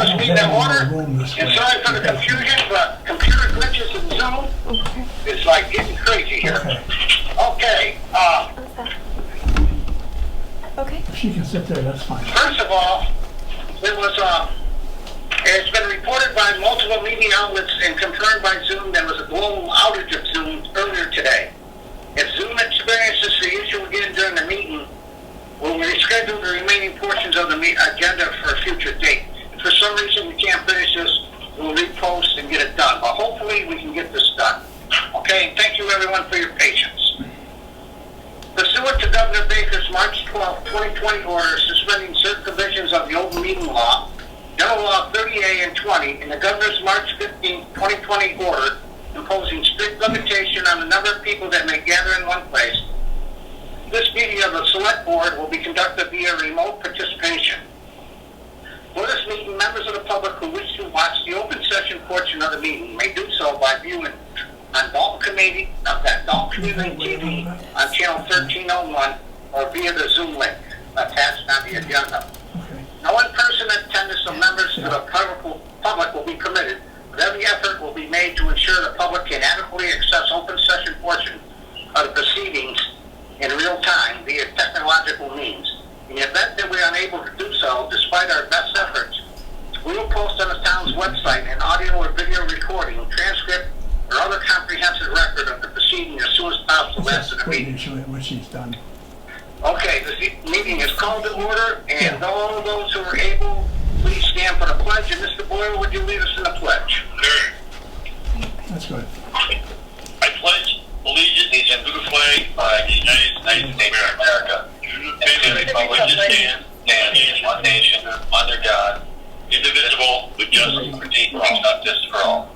call this meeting to order. And sorry for the confusion, but computer glitches in Zoom. It's like getting crazy here. Okay. Okay. She can sit there, that's fine. First of all, it's been reported by multiple media outlets and confirmed by Zoom there was a global outage of Zoom earlier today. If Zoom experiences the issue again during the meeting, we'll reschedule the remaining portions of the agenda for a future date. If for some reason we can't finish this, we'll repost and get it done. But hopefully we can get this done. Okay, and thank you everyone for your patience. Pursuant to Governor Baker's March 12, 2020 order suspending certain provisions of the open meeting law, General Law 30A and 20, and the Governor's March 15, 2020 order imposing strict limitation on the number of people that may gather in one place, this meeting of the Selectboard will be conducted via remote participation. For this meeting, members of the public who wish to watch the open session portion of the meeting may do so by viewing on Dalton Community TV on channel 1301 or via the Zoom link attached on the agenda. No in-person attendance of members of the public will be permitted, but every effort will be made to ensure the public can adequately access open session portion of the proceedings in real time via technological means. In the event that we are unable to do so, despite our best efforts, we will post on the town's website an audio or video recording, transcript, or other comprehensive record of the proceeding as soon as possible after the meeting. What she's done. Okay, this meeting is called to order, and all those who are able, please stand for the pledge. And Mr. Boyle, would you lead us in the pledge? Sure. That's good. I pledge allegiance to the flag of the United States of America, and to the republic which stands one nation, under God, indivisible, with justice and justice for all.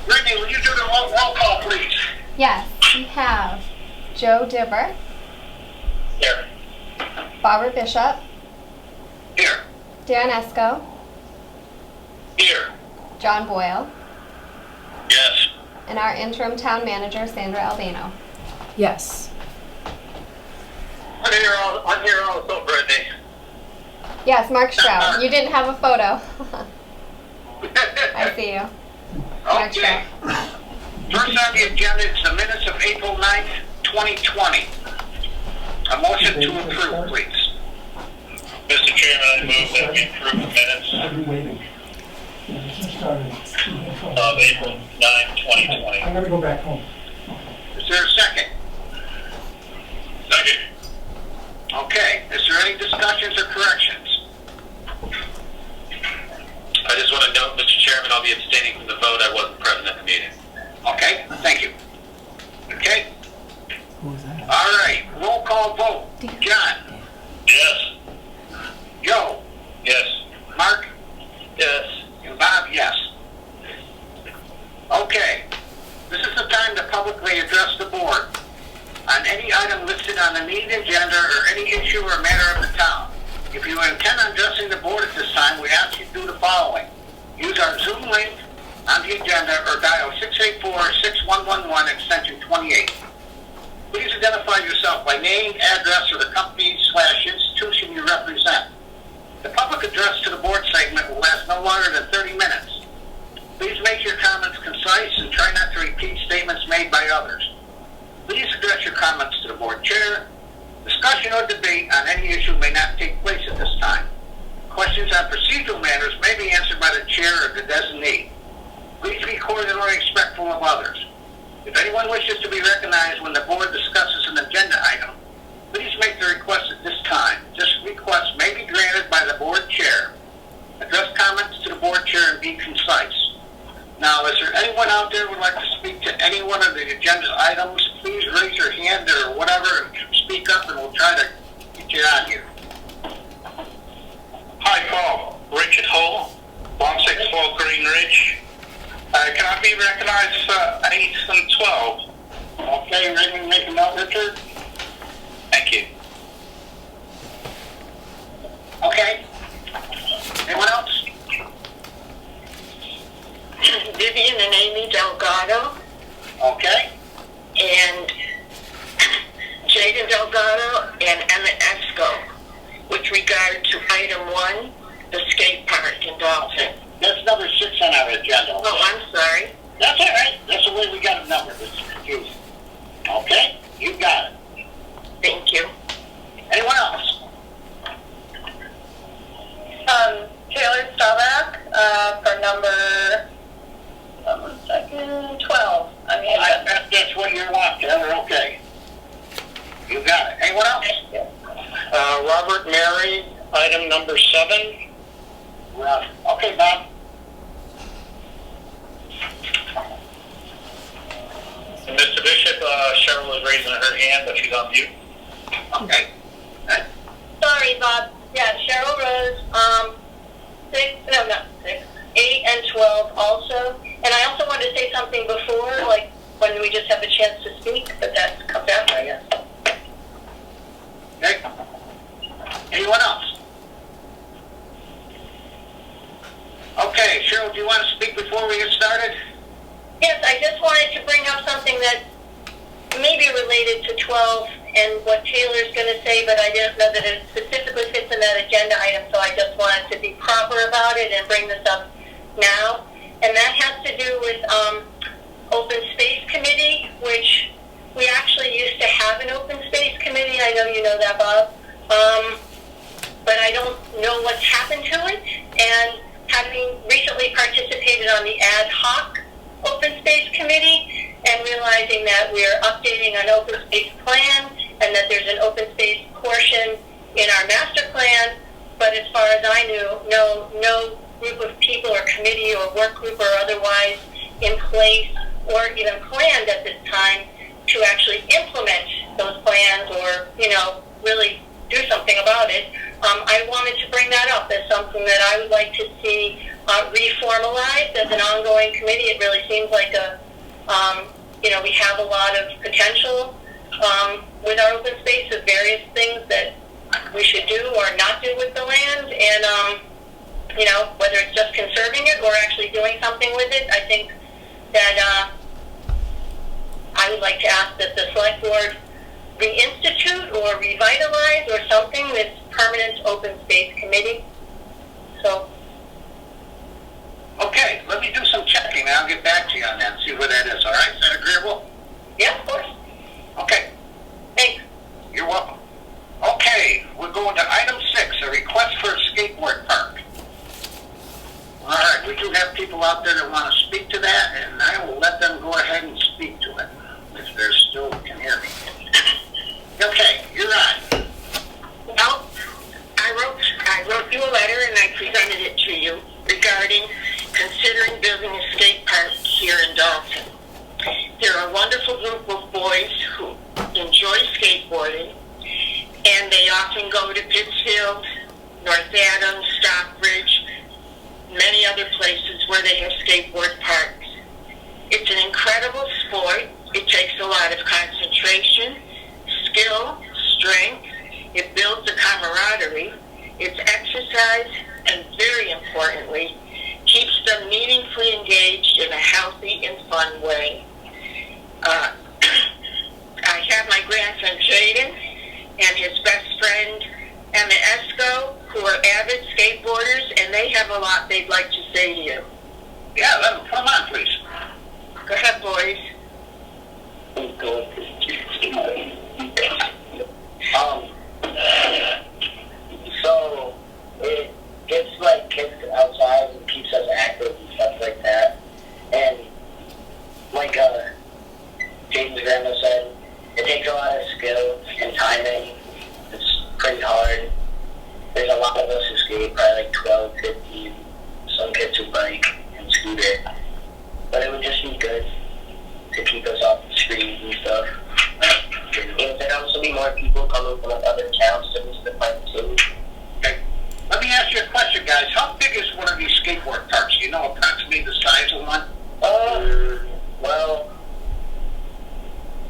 Brittany, will you do the roll call, please? Yes, we have Joe Dibber, Here. Barbara Bishop, Here. Dan Esco, Here. John Boyle, Yes. and our interim town manager, Sandra Albano. Yes. I'm here also, Brittany. Yes, Mark Stroud. You didn't have a photo. I see you. Mark Okay. Stroud. First on the agenda is the minutes of April 9th, 2020. A motion to approve, please. Mr. Chairman, I move that we approve the minutes I've been waiting. Yeah, this just started. of April 9, 2020. I gotta go back home. Is there a second? Second. Okay. Is there any discussions or corrections? I just want to note, Mr. Chairman, I'll be abstaining from the vote. I wasn't present at the meeting. Okay, thank you. Okay? Who was that? All right, roll call vote. John? Yes. Joe? Yes. Mark? Yes. And Bob, yes. Okay, this is the time to publicly address the board on any item listed on the meeting agenda or any issue or matter of the town. If you intend on addressing the board at this time, we ask you to do the following. Use our Zoom link on the agenda or dial 684-6111 extension 28. Please identify yourself by name, address, or the company/institution you represent. The public address to the board segment will last no longer than 30 minutes. Please make your comments concise and try not to repeat statements made by others. Please address your comments to the board chair. Discussion or debate on any issue may not take place at this time. Questions on procedural matters may be answered by the chair or the designee. Please be cordial and respectful of others. If anyone wishes to be recognized when the board discusses an agenda item, please make the request at this time. This request may be granted by the board chair. Address comments to the board chair and be concise. Now, is there anyone out there who would like to speak to any one of the agenda items? Please raise your hand or whatever and speak up, and we'll try to get you out here. Hi, Paul. Richard Hull, 164 Green Ridge. Can I be recognized for 8 and 12? Okay, ready to make a note, Richard? Thank you. Okay. Anyone else? Vivian and Amy Delgado Okay. and Jaden Delgado and Emma Esco with regard to item it's on our agenda. Okay? Oh, I'm sorry. That's all right. That's the way we got it numbered. It's confusing. Okay? You got it. Thank you. Anyone else? Taylor Staubach, for number, 12. I mean, That's what you want, Taylor. Okay. You got it. Anyone else? Robert Mary, item number 7. Well, okay, Bob. Mr. Bishop, Cheryl is raising her hand, but she's on mute. Okay. sorry, Bob. Yeah, Cheryl Rose, 8 and 12 also. And I also wanted to say something before, like when we just have a chance to speak, but that comes after, I guess. Okay. Anyone else? Okay, Cheryl, do you want to speak before we get started? Yes, I just wanted to bring up something that may be related to 12 and what Taylor's going to say, but I didn't know that it specifically fits in that agenda item, so I just wanted to be proper about it and bring this up now. And that has to do with Open Space Committee, which we actually used to have an Open Space Committee. I know you know that, Bob. But I don't know what's happened to it. And having recently participated on the ad hoc Open Space Committee and realizing that we're updating an open space plan and that there's an open space portion in our master plan, but as far as I knew, no group of people or committee or work group or otherwise in place or even planned at this time to actually implement those plans or, really do something about it. I wanted to bring that up as something that I would like to see reformalized as an ongoing committee. It really seems like we have a lot of potential with our open space of various things that we should do or not do with the land, and whether it's just conserving it or actually doing something with it. I think that I would like to ask that the select board reinstitute or revitalize or something this permanent open space committee. So. Okay, let me do some checking and I'll get back to you on that and see where that is, all right? Is that agreeable? Yeah, of course. Okay. Thanks. You're welcome. Okay, we're going to item 6, a request for a skateboard park. All right, we do have people out there that want to speak to that, and I will let them go ahead and speak to it, if they still can hear me. Okay, you're on. Well, I wrote you a letter and I presented it to you regarding considering building a skate park here in Dalton. They're a wonderful group of boys who enjoy skateboarding, and they often go to Pittsfield, North Adams, Stockbridge, many other places where they have skateboard parks. It's an incredible sport. It takes a lot of concentration, skill, strength. It builds a camaraderie. It's exercise, and very importantly, keeps them meaningfully engaged in a healthy and fun way. I have my grandson Jaden and his best friend Emma Esco, who are avid skateboarders, and they have a lot they'd like to say to you. Yeah, let them come on, please. Go ahead, boys. So it gets kids outside and keeps us active and stuff like that. And like Jaden's grandma said, it takes a lot of skill and timing. It's pretty hard. There's a lot of us who skate, probably 12, 15, some kids who bike and scooter. But it would just be good to keep us off the screens and stuff. And there'd also be more people coming from other towns to visit the park too. Okay. Let me ask you a question, guys. How big is one of these skateboard parks? Do you know approximately the size of one? Well,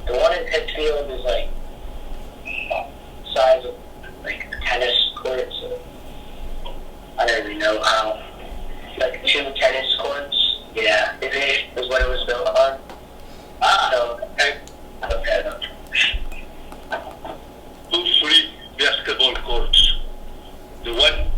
the one in Pittsfield is size of tennis courts. I don't really know how. 2 tennis courts. Yeah, it is what it was built on. So, Okay. okay. 2 free basketball courts. The one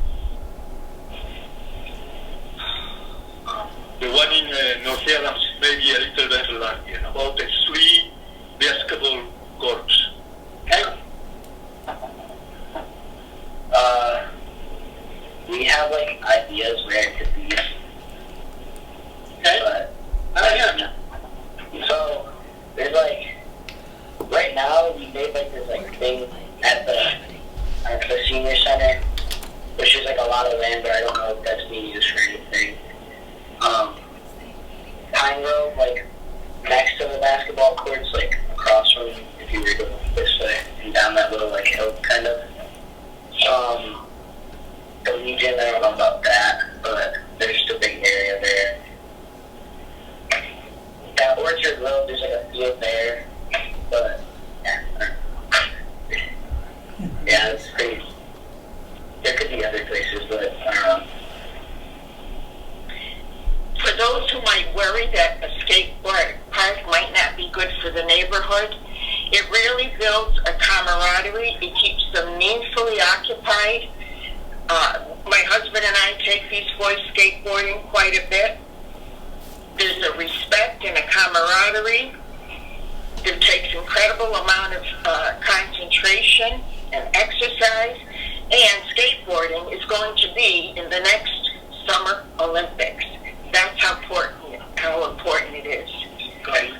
they have like this like thing at the senior center, which is like a lot of land, but I don't know if that's being used for anything. Pine Grove, like next to the basketball courts, like across from, if you were going this way and down that little like hill kind of. The Legion, I don't know about that, but there's just a big area there. That Orchard Road, there's like a field there, but yeah, it's pretty. There could be other places, but I don't know. For those who might worry that a skateboard park might not be good for the neighborhood, it really builds a camaraderie. It keeps them meaningfully occupied. My husband and I take these boys skateboarding quite a bit. There's a respect and a camaraderie. It takes incredible amount of concentration and exercise. And skateboarding is going to be in the next Summer Olympics. That's how important it is.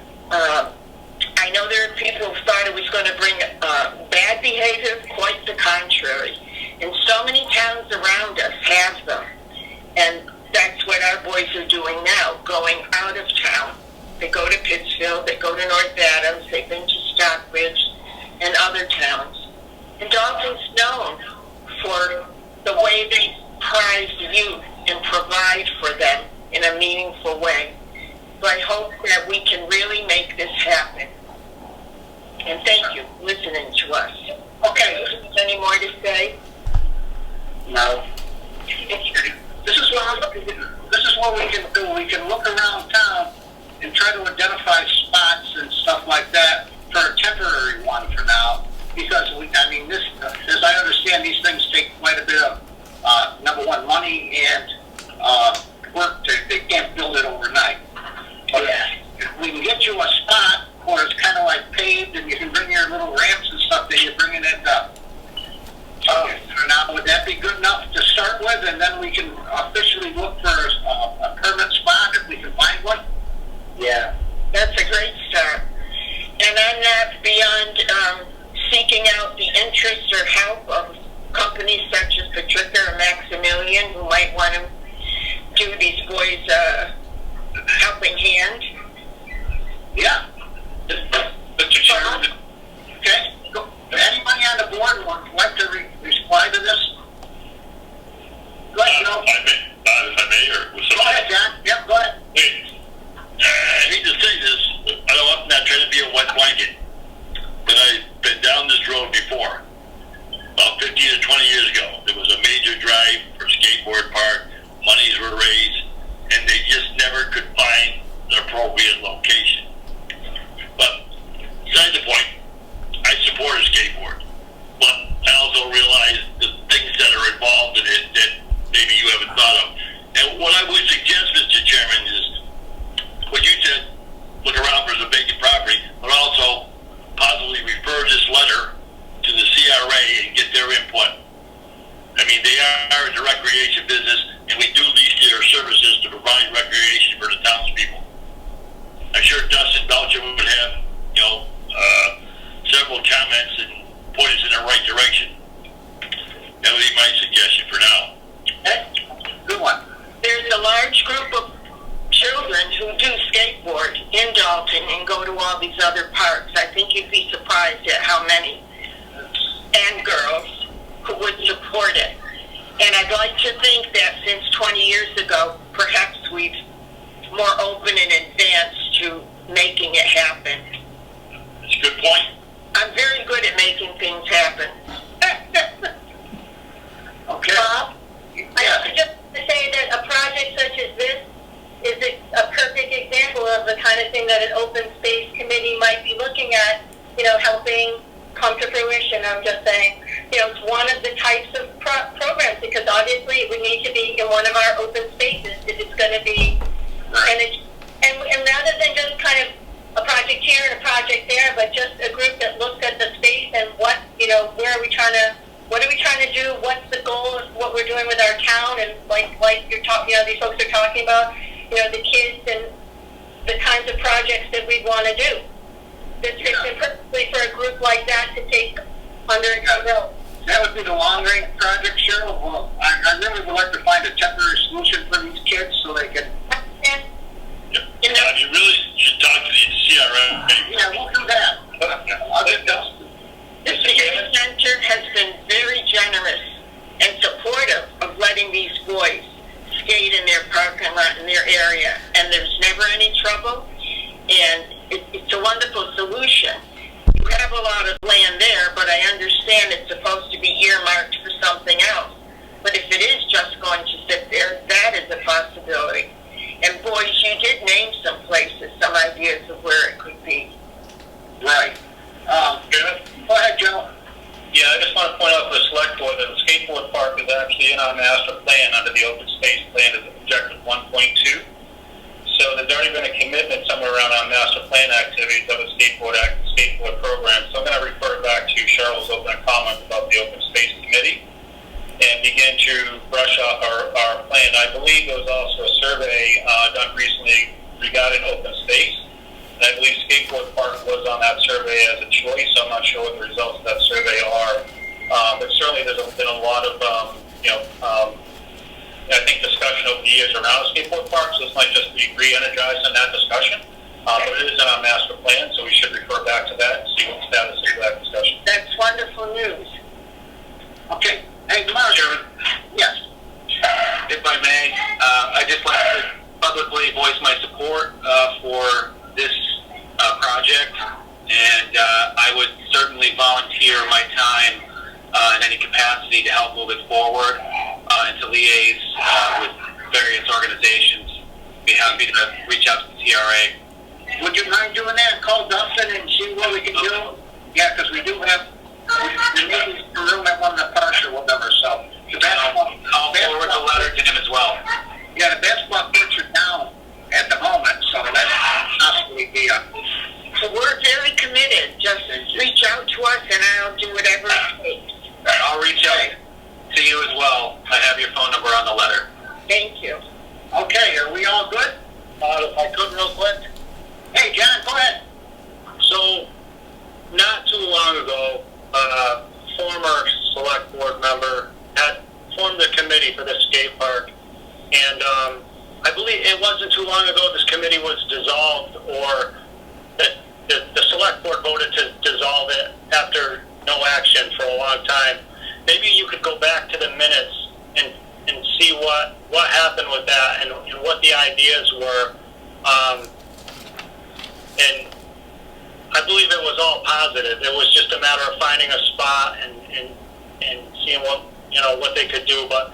I know there are people who thought it was going to bring bad behavior. Quite the contrary. And so many towns around us have them. And that's what our boys are doing now, going out of town. They go to Pittsfield, they go to North Adams, they've been to Stockbridge and other towns. And Dalton's known for the way they prize youth and provide for them in a meaningful way. So I hope that we can really make this happen. And thank you for listening to us. Okay, any more to say? No. This is what we can do. We can look around town and try to identify spots and stuff like that for a temporary one for now. Because this, as I understand, these things take quite a bit of number one, money and work. They can't build it overnight. But if we can get you a spot where it's kind of like paved and you can bring your little ramps and stuff that you're bringing it up. Now, would that be good enough to start with, and then we can officially look for a permanent spot if we can find one? Yeah. That's a great start. And I'm not beyond seeking out the interest or help of companies such as Patricia or Maximilian, who might want to do these boys a helping hand. Yeah. Mr. Chairman, Okay. Anybody on the board would like to reply to this? Go ahead, Joe. if I may, or was Go ahead, John. Yep, go ahead. Hey, I hate to say this, but I'm not trying to be a wet blanket, but I've been down this road before. About 15 to 20 years ago, there was a major drive for skateboard park, monies were raised, and they just never could find the appropriate location. But, beside the point, I support a skateboard, but I also realize the things that are involved in it that maybe you haven't thought of. And what I would suggest, Mr. Chairman, is what you said, look around for some vacant property, but also possibly refer this letter to the CRA and get their input. I mean, they are in the recreation business, and we do lease their services to provide recreation for the townspeople. I'm sure Dustin Belcher would have, several comments and point us in the right direction. That would be my suggestion for now. Okay. Good one. There's a large group of children who do skateboard in Dalton and go to all these other parks. I think you'd be surprised at how many, and girls, who would support it. And I'd like to think that since 20 years ago, perhaps we've more open and advanced to making it happen. That's a good point. I'm very good at making things happen. Okay. Bob, Yeah. I just want to say that a project such as this is a perfect example of the kind of thing that an open space committee might be looking at, helping come to fruition. I'm just saying, it's one of the types of programs, because obviously it would need to be in one of our open spaces if it's going to be, and rather than just kind of a project here and a project there, but just a group that looks at the space and what are we trying to do? What's the goal of what we're doing with our town? And like you're talking, these folks are talking about, the kids and the kinds of projects that we want to do. This fits in perfectly for a group group like that to take under its wing? That would be the long-range project, Cheryl. Well, I really would like to find a temporary solution for these kids so they can... You know, You really should talk to the CRM. Yeah, we'll do that. I'll get Dustin. the senior center has been very generous and supportive of letting these boys skate in their parking lot in their area, and there's never any trouble, and it's a wonderful solution. You have a lot of land there, but I understand it's supposed to be earmarked for something else. But if it is just going to sit there, that is a possibility. And boys, you did name some places, some ideas of where it could be. Right. Go ahead, Joe. Yeah, I just want to point out to the Selectboard that the skateboard park is actually in our master plan under the open space plan as objective 1.2. So there's already been a commitment somewhere around our master plan activities of a skateboard program. So I'm going to refer back to Cheryl's opening comment about the open space committee and begin to brush off our plan. I believe there was also a survey done recently regarding open space. And I believe skateboard park was on that survey as a choice. I'm not sure what the results of that survey are. But certainly there's been a lot of, I think discussion over the years around skateboard parks. This might just be re-energized in that discussion. But it is in our master plan, so we should refer back to that and see what the status is of that discussion. That's wonderful news. Okay. Hey, Mark. Yes. If I may, I just like to publicly voice my support for this project, and I would certainly volunteer my time in any capacity to help move it forward and to liaise with various organizations. Be happy to reach out to the TRA. Would you mind doing that? Call Dustin and see what we can do? Yeah, because we do have, we need a room at one of the parks or whatever, so. I'll forward the letter to him as well. Yeah, the basketball courts are down at the moment, so that's possibly be a... So we're very committed. Just reach out to us and I'll do whatever it takes. I'll reach out to you as well. I have your phone number on the letter. Thank you. Okay, are we all good? If I could real quick. Hey, John, go ahead. So, not too long ago, former select board member had formed a committee for the skate park, and I believe it wasn't too long ago this committee was dissolved, or that the select board voted to dissolve it after no action for a long time. Maybe you could go back to the minutes and see what happened with that and what the ideas were. And I believe it was all positive. It was just a matter of finding a spot and seeing what they could do. But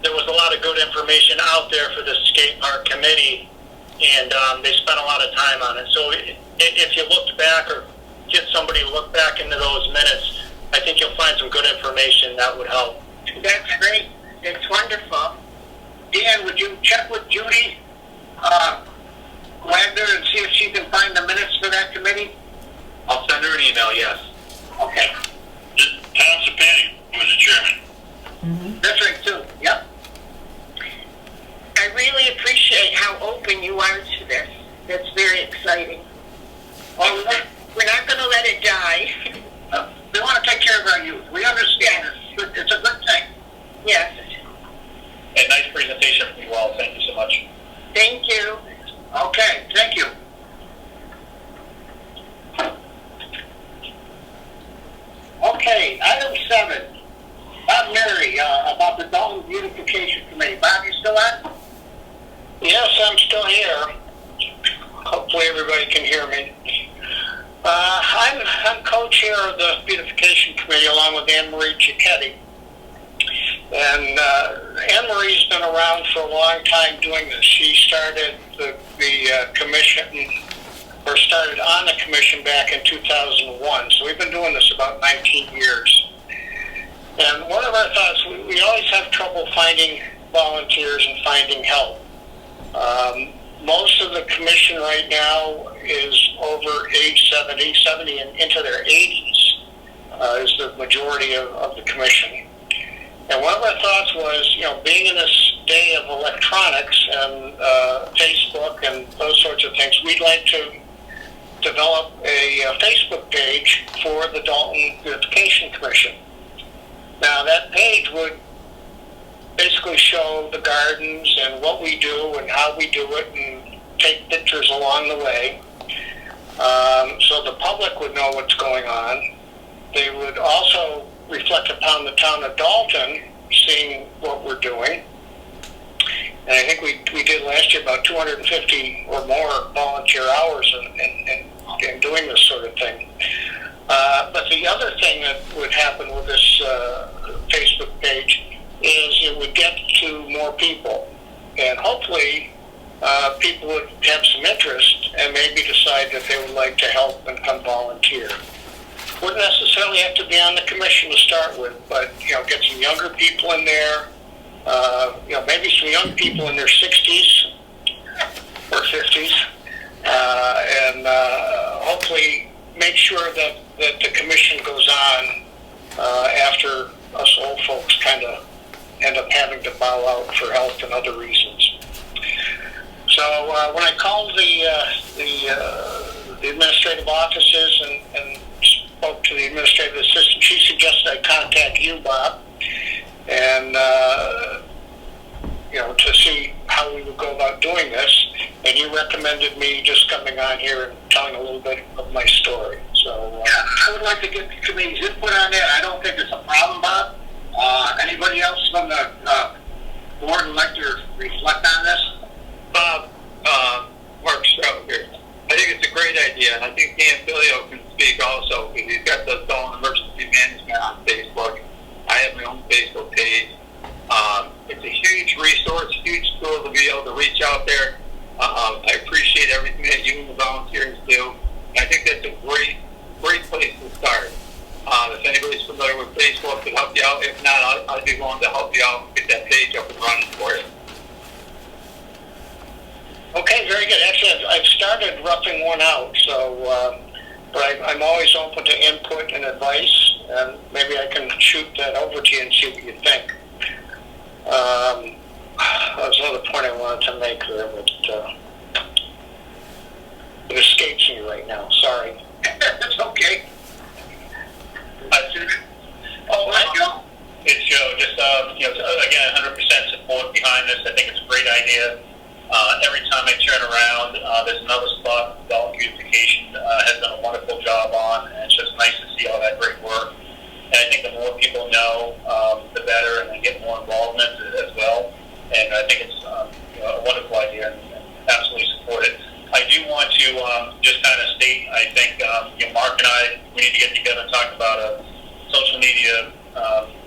there was a lot of good information out there for the skate park committee, and they spent a lot of time on it. So if you looked back or get somebody to look back into those minutes, I think you'll find some good information that would help. That's great. That's wonderful. Dan, would you check with Judy Wagner and see if she can find the minutes for that committee? I'll send her an email, yes. Okay. Tom Sapani was the chairman. That's right, too. Yep. I really appreciate how open you are to this. That's very exciting. Well, We're not going to let it die. we want to take care of our youth. We understand it's a good thing. Yes. And nice presentation from you all. Thank you so much. Thank you. Okay, thank you. Okay, item 7. Bob Mary, about the Dalton Beautification Committee. Bob, you still on? Yes, I'm still here. Hopefully everybody can hear me. I'm co-chair of the Beautification Committee along with Anne Marie Cicchetti. And Anne Marie's been around for a long time doing this. She started the commission, or started on the commission back in 2001. So we've been doing this about 19 years. And one of our thoughts, we always have trouble finding volunteers and finding help. Most of the commission right now is over age 70 and into their 80s is the majority of the commission. And one of our thoughts was, being in this day of electronics and Facebook and those sorts of things, we'd like to develop a Facebook page for the Dalton Beautification Commission. Now, that page would basically show the gardens and what we do and how we do it and take pictures along the way. So the public would know what's going on. They would also reflect upon the town of Dalton, seeing what we're doing. And I think we did last year about 250 or more volunteer hours in doing this sort of thing. But the other thing that would happen with this Facebook page is it would get to more people. And hopefully people would have some interest and maybe decide that they would like to help and come volunteer. Wouldn't necessarily have to be on the commission to start with, but get some younger people in there. Maybe some young people in their 60s or 50s, and hopefully make sure that the commission goes on after us old folks kind of end up having to bow out for health and other reasons. So when I called the administrative offices and spoke to the administrative assistant, she suggested I contact you, Bob, and to see how we would go about doing this. And you recommended me just coming on here and telling a little bit of my story. So I would like to get the committee's input on that. I don't think it's a problem, Bob. Anybody else from the board would like to reflect on this? Bob, Mark Stroud here. I think it's a great idea, and I think Dan Filio can speak also, because he's got the Dalton Emergency Management on Facebook. I have my own Facebook page. It's a huge resource, huge tool to be able to reach out there. I appreciate everything that you and the volunteers do. I think that's a great place to start. If anybody's familiar with Facebook, can help you out. If not, I'd be willing to help you out and get that page up and running for you. okay, very good. Actually, I've started roughing one out, so but I'm always open to input and advice, and maybe I can shoot that over to you and see what you think. That was another point I wanted to make there, but it escapes me right now. Sorry. That's okay. It's Joe. Just again, 100% support behind this. I think it's a great idea. Every time I turn around, there's another spot Dalton Beautification has done a wonderful job on, and it's just nice to see all that great work. And I think the more people know, the better, and they get more involvement as well. And I think it's a wonderful idea, and absolutely support it. I do want to just kind of state, I think Mark and I, we need to get together and talk about a social media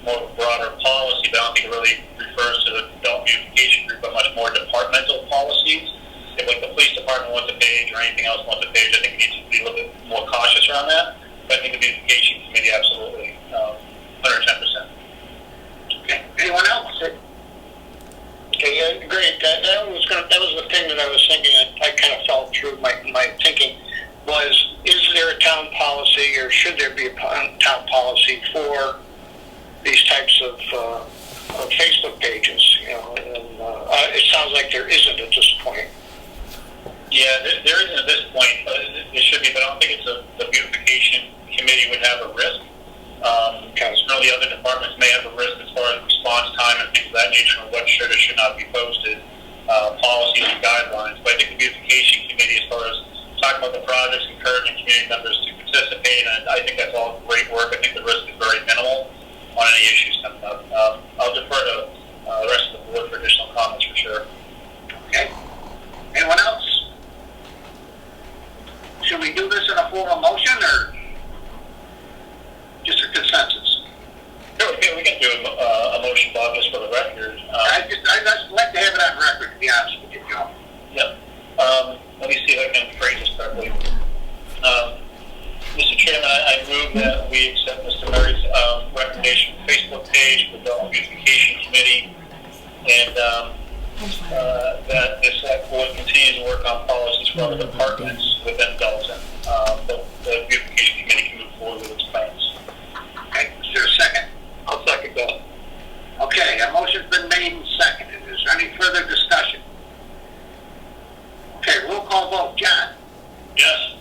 more broader policy, but I don't think it really refers to the Dalton Beautification group, but much more departmental policies. If like the police department wants a page or anything else wants a page, I think we need to be a little bit more cautious around that. But I think the Beautification Committee, absolutely, 110%. Okay. Anyone else? Okay, yeah, great. That was the thing that I was thinking. I kind of fell through my thinking was: is there a town policy, or should there be a town policy for these types of Facebook pages? It sounds like there isn't at this point. Yeah, there isn't at this point, but it should be. But I don't think the Beautification Committee would have a risk. Some of the other departments may have a risk as far as response time and things of that nature, and what should or should not be posted, policies and guidelines. But I think the Beautification Committee, as far as talking about the projects, encouraging community members to participate, and I think that's all great work. I think the risk is very minimal on any issues coming up. I'll defer to the rest of the board for additional comments for sure. Okay. Anyone else? Should we do this in a formal motion or just a consensus? Sure, we can do a motion, Bob, just for the record. I'd just like to have it on record, to be honest with you, Joe. Yep. Let me see if I can phrase this correctly. Mr. Chairman, I move that we accept Mr. Murray's recommendation Facebook page for the Dalton Beautification Committee, and that the Selectboard continues to work on policies for other departments within Dalton. The Beautification Committee can move forward with its plans. Okay, is there a second? I'll second that. Okay, a motion's been made and seconded. Is there any further discussion? Okay, roll call vote. John? Yes.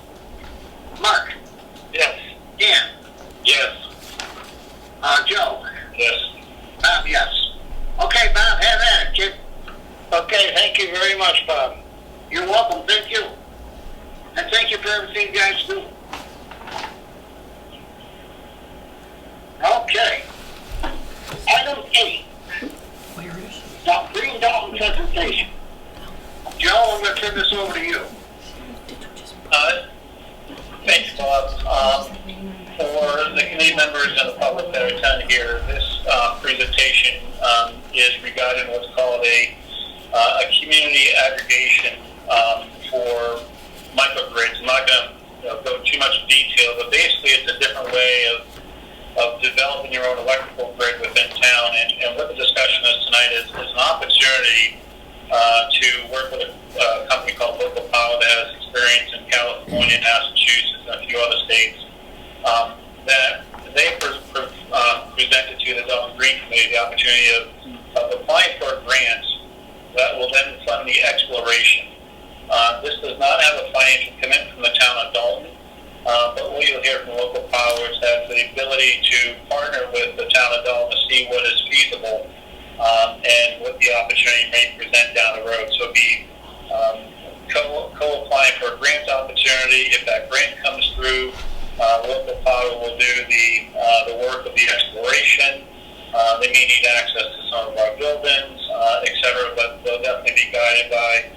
committee members and the public that attend here, this presentation is regarding what's called a community aggregation for microgrids. I'm not going to go too much detail, but basically it's a different way of developing your own electrical grid within town. And what the discussion is tonight is an opportunity to work with a company called Local Power that has experience in California, Massachusetts, and a few other states. That they presented to the Dalton Green Committee the opportunity of applying for grants that will then fund the exploration. This does not have a financial commitment from the town of Dalton, but what you'll hear from Local Power is that the ability to partner with the town of Dalton to see what is feasible and what the opportunity may present down the road. So be co-applying for a grant opportunity. If that grant comes through, Local Power will do the work of the exploration. They may need access to some of our buildings, etc., but they'll definitely be guided by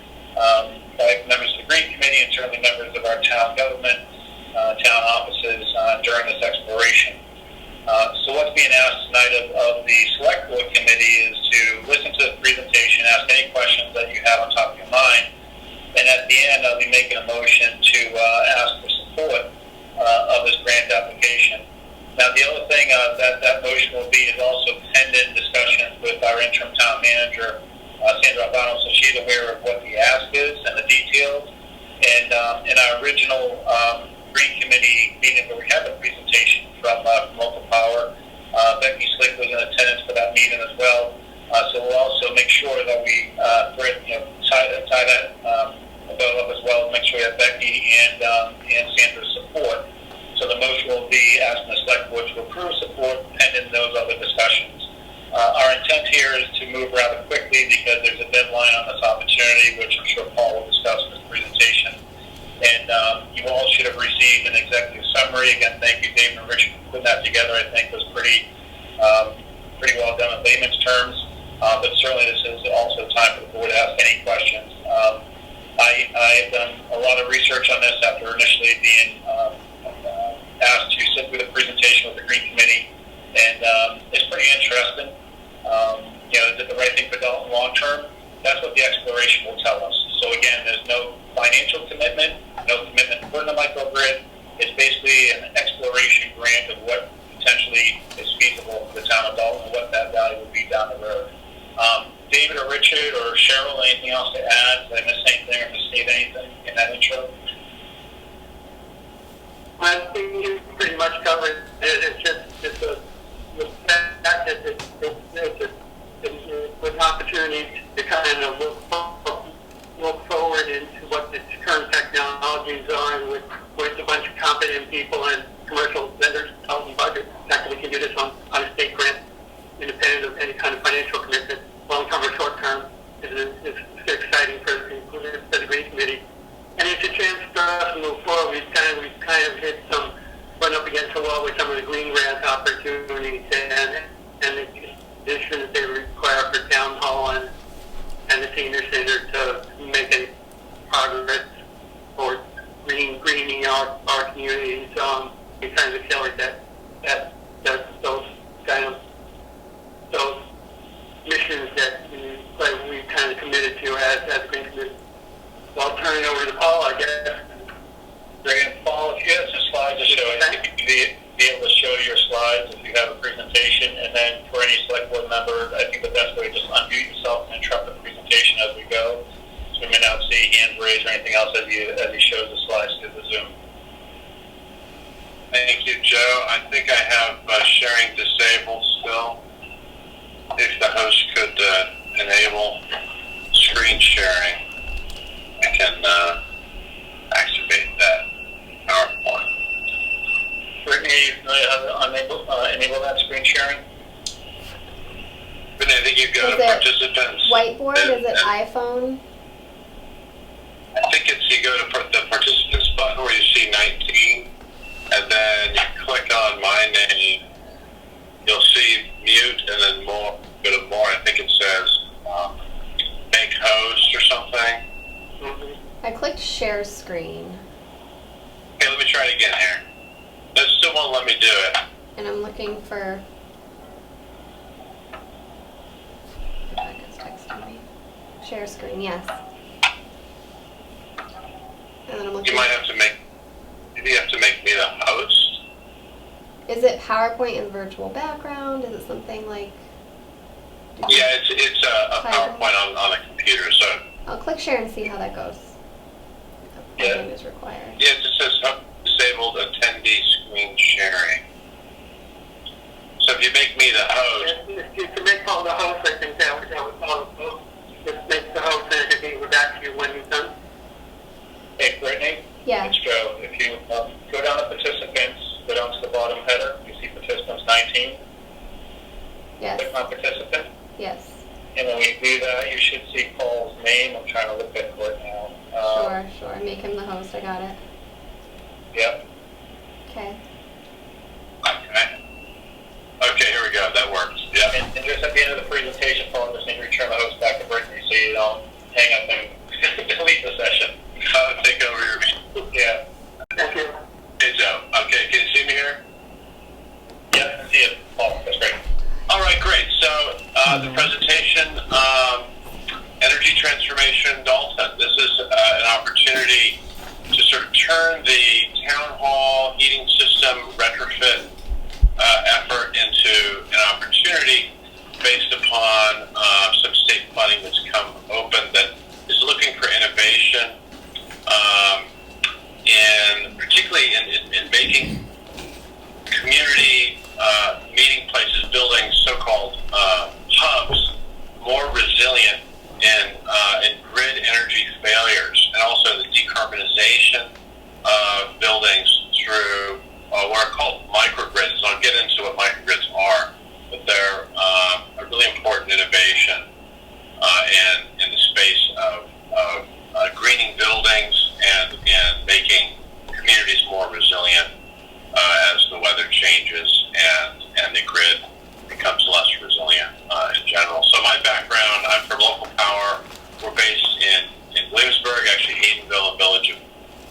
members of the Green Committee and certainly members of our town government, town offices during this exploration. So what's being asked tonight of the Selectboard Committee is to listen to the presentation, ask any questions that you have on top of your mind, and at the end I'll be making a motion to ask for support of this grant application. Now the other thing that motion will be is also pending discussions with our interim town manager, Sandra Albano, so she's aware of what the ask is and the details. And in our original Green Committee meeting where we had the presentation from Local Power, Becky Slick was in attendance for that meeting as well. So we'll also make sure that we tie that bill up as well, make sure we have Becky and Sandra's support. So the motion will be asking the Select Board to approve support pending those other discussions. Our intent here is to move rather quickly because there's a deadline on this opportunity, which I'm sure Paul will discuss in his presentation. And you all should have received an executive summary. Again, thank you, David and Richard, for putting that together. I think it was pretty well done in layman's terms. But certainly this is also time for the board to ask any questions. I have done a lot of research on this after initially being asked to sit through the presentation with the Green Committee, and it's pretty interesting. Is it the right thing for Dalton long term? That's what the exploration will tell us. So again, there's no financial commitment, no commitment to putting a microgrid. It's basically an exploration grant of what potentially is feasible for the town of Dalton and what that value would be down the road. David or Richard or Cheryl, anything else to add? Did I miss anything or misstate anything in that intro? I think you pretty much covered it. It's an opportunity to kind of look forward into what the current technologies are with a bunch of competent people and commercial vendors, Dalton budget, actually can do this on a state grant, independent of any kind of financial commitment, long-term or short-term. It's exciting for the Green Committee. And it's a chance for us to move forward. We've kind of hit run up against the wall with some of the green grant opportunities and the conditions they require for town hall and the senior center to make any progress or greening our communities. We kind of accelerate those missions that we kind of committed to as a Green Committee. So I'll turn it over to Paul, I guess. Great. Paul, if you have some slides to show, I think you could be able to show your slides if you have a presentation, and then for any Select Board member, I think the best way is just unmute yourself and interrupt the presentation as we go. So we may not see hands raised or anything else as he shows the slides through the Zoom. Thank you, Joe. I think I have sharing disabled still. If the host could enable screen sharing, I can activate that PowerPoint. Brittany, are you familiar how to enable that screen sharing? But I think you go Is to it participants. Whiteboard? Is it iPhone? I think it's you go to the participants button where you see 19, and then you click on my name. You'll see mute, and then more. Go to more. I think it says make host or something. I clicked share screen. Okay, let me try it again here. This still won't let me do it. and I'm looking for. Rebecca's texting me. Share screen, yes. And then I'm looking. You might have to make. Maybe you have to make me the host. Is it PowerPoint and virtual background? Is it something like? Yeah, it's a PowerPoint on the computer, so. I'll click share and see how that goes. Yeah. Name is required. Yeah, it just says disabled attendee screen sharing. So if you make me the host. If you can make Paul the host, I think that would follow. Just make the host and it'll be back to you when you're done. Hey, Brittany? Yeah. It's Joe. If you go down to participants, go down to the bottom header, you see participants 19. Yes. Click on participant. Yes. And when we do that, you should see Paul's name. I'm trying to look at it now. Sure. Make him the host. I got it. Yep. Okay. Okay, here we go. That works. Yeah. And just at the end of the presentation, Paul, just need to return the host back to Brittany so you don't hang up and delete the session. Take over your. Yeah. Thank you. Hey, Joe. Okay, can you see me here? Yep, I see it. Paul, that's great. All right, great. So the presentation, energy transformation, Dalton. This is an opportunity to sort of turn the town hall heating system retrofit effort into an opportunity based upon some state funding that's come open that is looking for innovation, particularly in making community meeting places, buildings, so-called hubs, more resilient in grid energy failures, and also the decarbonization of buildings through what are called microgrids. So I'll get into what microgrids are, but they're a really important innovation in the space of greening buildings and making communities more resilient as the weather changes and the grid becomes less resilient in general. So my background, I'm from Local Power. We're based in Williamsburg, actually Haydenville, a village of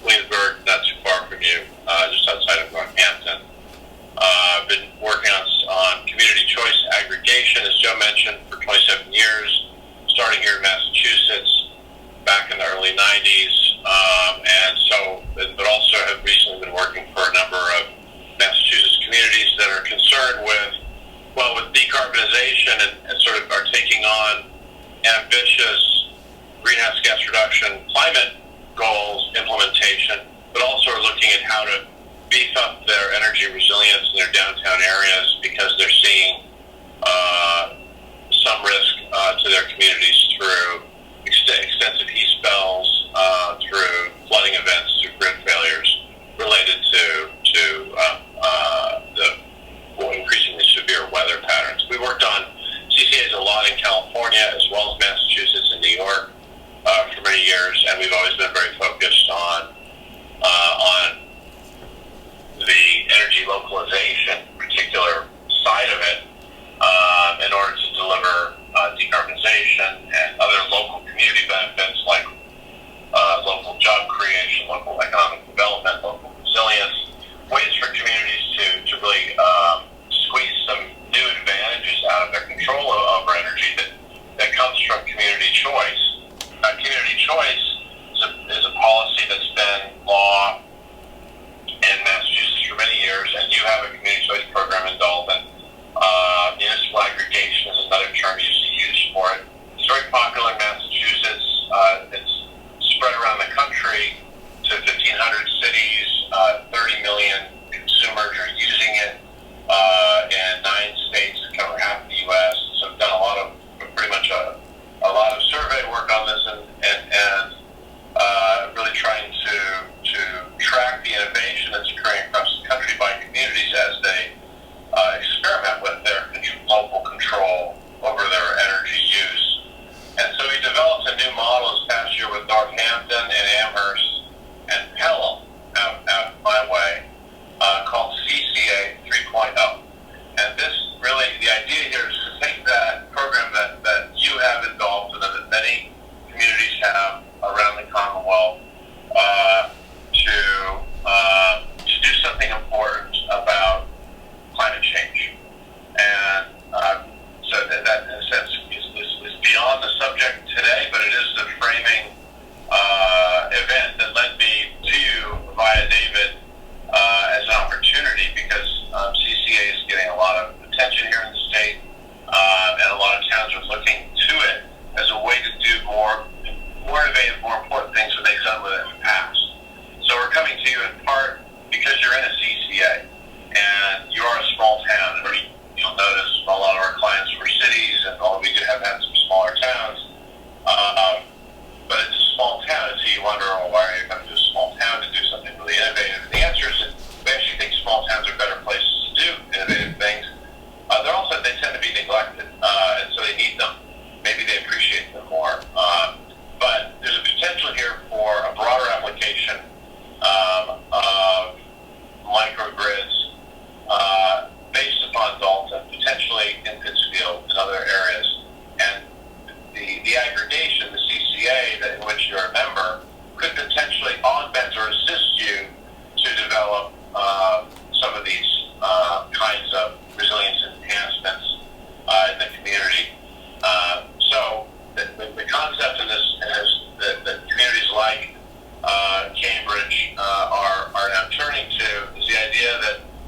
Williamsburg, not too far from you, just outside of Northampton. I've been working on community choice aggregation, as Joe mentioned, for 27 years, starting here in Massachusetts back in the early 90s, but also have recently been working for a number of Massachusetts communities that are concerned with decarbonization and sort of are taking on ambitious greenhouse gas reduction climate goals implementation, but also are looking at how to beef up their energy resilience in their downtown areas because they're seeing some risk to their communities through extensive heat spells, through flooding events, through grid failures related to the increasingly severe weather patterns. We worked on CCAs a lot in California as well as Massachusetts and New York for many years, and we've always been very focused on the energy localization, particular side of it, in order to deliver decarbonization and other local community benefits like local job creation, local economic development, local resilience, ways for communities to really squeeze some new advantages out of their control over energy that comes from community choice. Community choice is a policy that's been law in Massachusetts for many years, and you have a community choice program in Dalton. Municipal aggregation is another term you use for it. It's very popular in Massachusetts. It's spread around the country to 1,500 cities, 30 million consumers are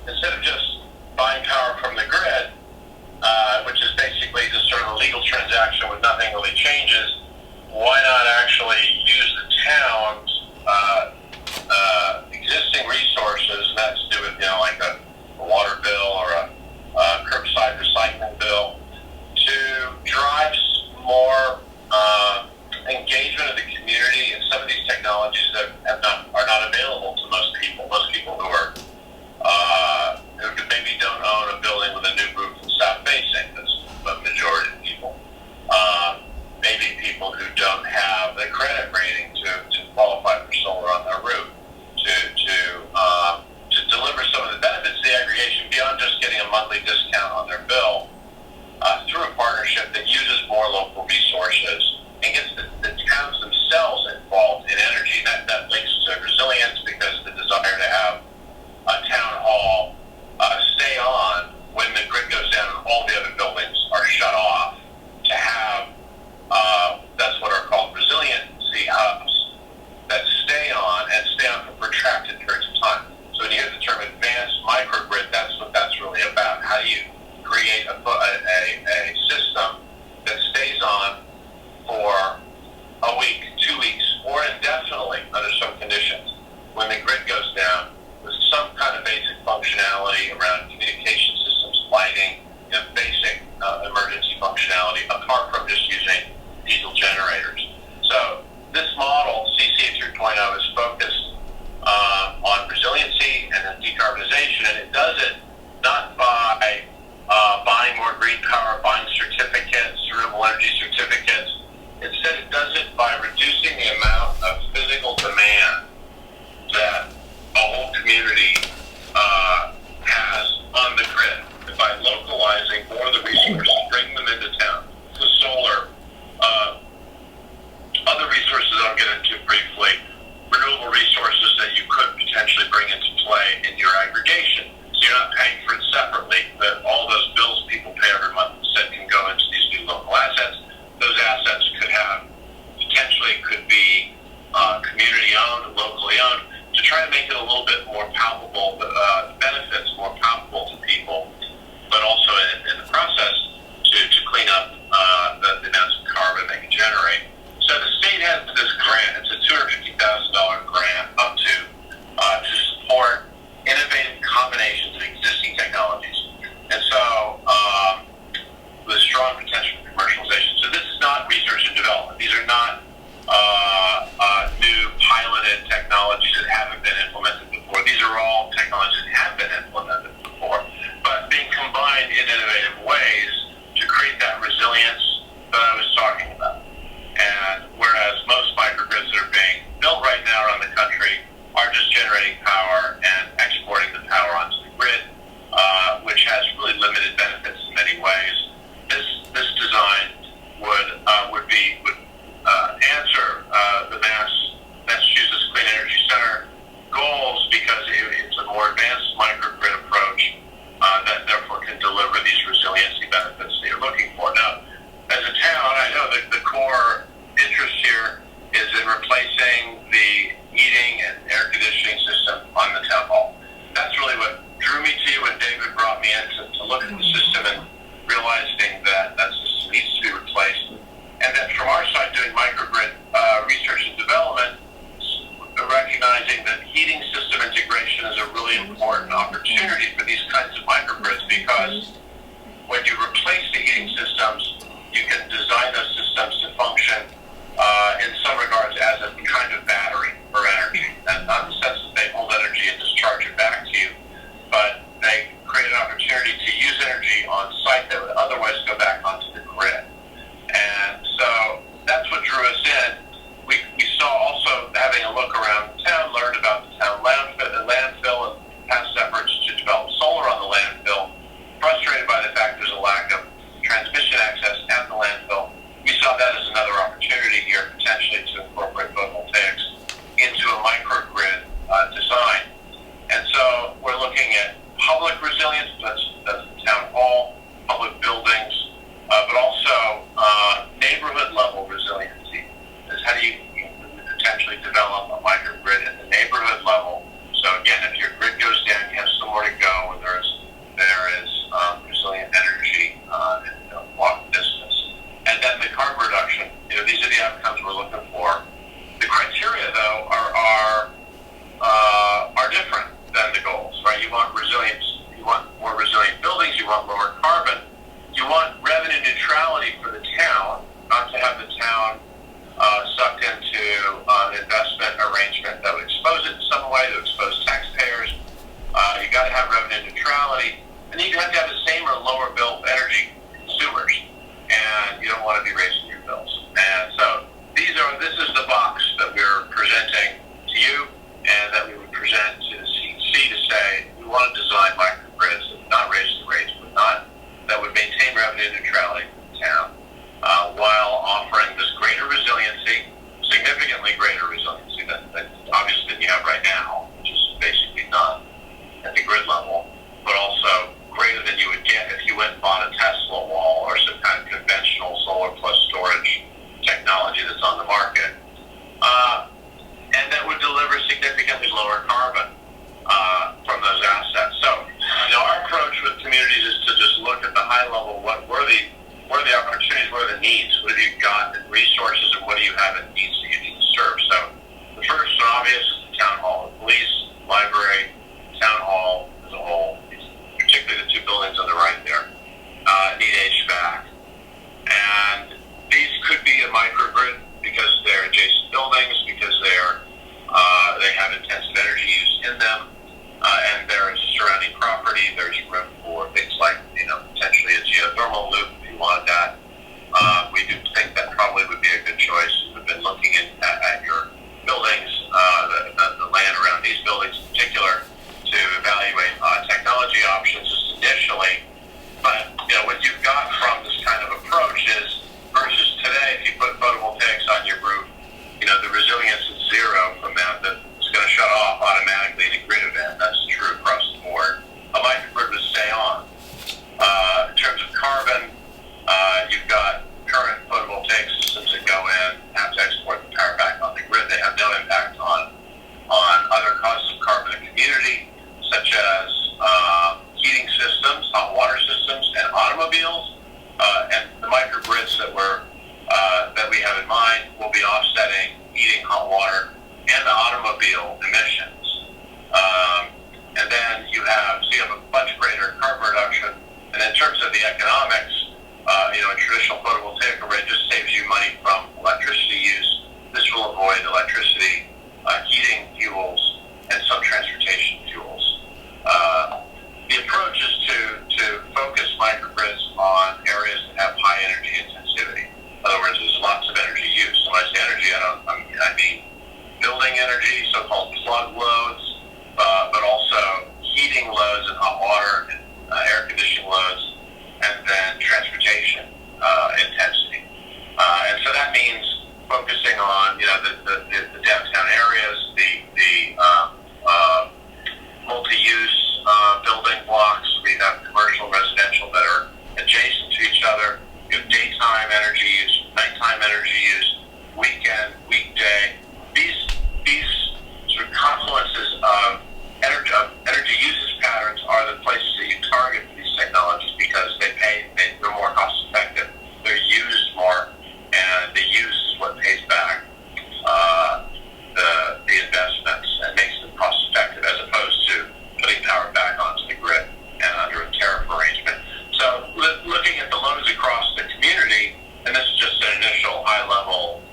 instead of just buying power from the grid, which is basically just sort of a legal transaction with nothing really changes, why not actually use the town's existing resources, and that's to do with, like a water bill or a curbside recycling bill, to drive more engagement of the community in some of these technologies that are not available to most people. Most people who are who maybe don't own a building with a new roof and south facing. That's the majority of people. Maybe people who don't have the credit rating to qualify for solar on their roof, to deliver some of the benefits of the aggregation beyond just getting a monthly discount on their bill, through a partnership that uses more local resources and gets the towns themselves involved in energy. That links to resilience, because the desire to have a town hall stay on when the grid goes down and all the other buildings are shut off, to have that's what are called resiliency hubs that stay on and stay on for protracted periods of time. So when you hear the term advanced microgrid, that's what that's really about. How do you create a system that stays on for a week, 2 weeks, or indefinitely under some conditions when the grid goes down, with some kind of basic functionality around communication systems, lighting, basic emergency functionality, apart from just using diesel generators. So this model, CCA 3.0, is focused on resiliency and then decarbonization, and it does it not by buying more green power, buying certificates, renewable energy certificates. Instead, it does it by reducing the amount of physical demand that a whole community has on the grid, and by localizing more of the resources, bring them into town. The solar, other resources I'll get into briefly, renewable resources that you could potentially bring into play in your aggregation. So you're not paying for it separately, but all those bills people pay every month instead can go into these new local assets. Those assets could be community owned, locally owned, to try to make it a little bit more palpable, the benefits more palpable to people, but also in the process to clean up the amounts of carbon they can generate. So the state has this grant. It's a $250,000 grant up to support innovative combinations of existing technologies. And so with strong potential for commercialization. So this is not research and development. These are not new piloted technologies that haven't been implemented before. These are all technologies that have been implemented before, but being combined in innovative ways to create that resilience that I was talking about. And whereas most microgrids that are being built right now around the country are just generating power and exporting the power onto the grid, which has really limited benefits in many ways, this design would answer the Massachusetts Clean Energy Center goals, because it's a more advanced microgrid approach that therefore can deliver these resiliency benefits that you're looking for. Now, as a town, I know that the core interest here is in replacing the heating and air conditioning system on the town hall. That's really what drew me to you when David brought me in to look at the system and realizing that that system needs to be replaced. And that from our side, doing microgrid research and development, recognizing that heating system integration is a really important opportunity for these kinds of microgrids, because when you replace the heating systems, you can design those systems to function in some regards as a kind of battery for energy. And not in the sense that they hold energy and discharge it back to you, but they create an opportunity to use energy on site that would otherwise go back onto the grid. And so that's what drew us in. We saw also, having a look around town, learned about the town landfill and past efforts to develop solar on the landfill. Frustrated by the fact there's a lack of transmission access at the landfill, we saw that as another opportunity here, potentially to incorporate photovoltaics into a microgrid design. And so we're looking at public resilience, that's the town hall, public buildings, but also neighborhood level resiliency. Is how do you potentially develop a microgrid at the neighborhood level? So again, if your grid goes down, you have somewhere to go with you want lower carbon, you want revenue neutrality for the town, not to have the town sucked into an investment arrangement that would expose it in some way, to expose taxpayers. You got to have revenue neutrality, and then you have to have the same or lower bill energy consumers, and you don't want to be raising your bills. And so this is the box that we're presenting to you, and that we would present to the CEC to say we want to design microgrids that would not raise the rates, that would maintain revenue neutrality for the town, while offering this greater resiliency, significantly greater resiliency than obviously than you have right now, which is basically none at the grid level, but also greater than you would get if you went and bought a Tesla wall or some kind of conventional solar plus storage technology that's on the market. And that would deliver significantly lower carbon from those assets. So, our approach with communities is to just look at the high level, what are the opportunities, what are the needs, what have you got in resources, and what do you have in needs that you need to serve. So the first and obvious is the town hall, the police, library, town hall as a whole, particularly the two buildings on the right there, need HVAC. And these could be a microgrid because they're adjacent buildings, because they have intensive energy use in them, and there's surrounding property. There's room for things like, potentially a geothermal loop if you wanted that. We do think that probably would be a good choice. We've been looking at your buildings, the land around these buildings in particular, to evaluate technology options just initially. But what you've got from this kind of approach is, versus today, if you put photovoltaics on your roof, the resilience is zero from that. It's going to shut off automatically in a grid event. That's true across the board. A microgrid would stay on. In terms of carbon, you've got current photovoltaic systems that go in, have to export the power back on the grid. They have no impact on other causes of carbon in the community, such as heating systems, hot water systems, and automobiles. And the microgrids that we have in mind will be offsetting heating, hot water, and the automobile emissions. And then you have a much greater carbon reduction. And in terms of the economics, a traditional photovoltaic array just saves you money from electricity use. This will avoid electricity, heating fuels, and some transportation fuels. The approach is to focus microgrids on areas that have high energy intensivity. In other words, there's lots of energy use. When I say energy, I mean building energy, so-called plug loads, but also heating loads and hot water and air conditioning loads, and then transportation intensity. And so that means focusing on the downtown areas, the multi-use building blocks. We have commercial, residential that are adjacent to each other. You have daytime energy use, nighttime energy use, weekend, weekday. These sort of confluences of energy usage patterns are the places that you target for these technologies because they're more cost effective. They're used more, and the use is what pays back the investments and makes them cost effective, as opposed to putting power back onto the grid and under a tariff arrangement. So looking at the loads across the community, and this is just an initial high-level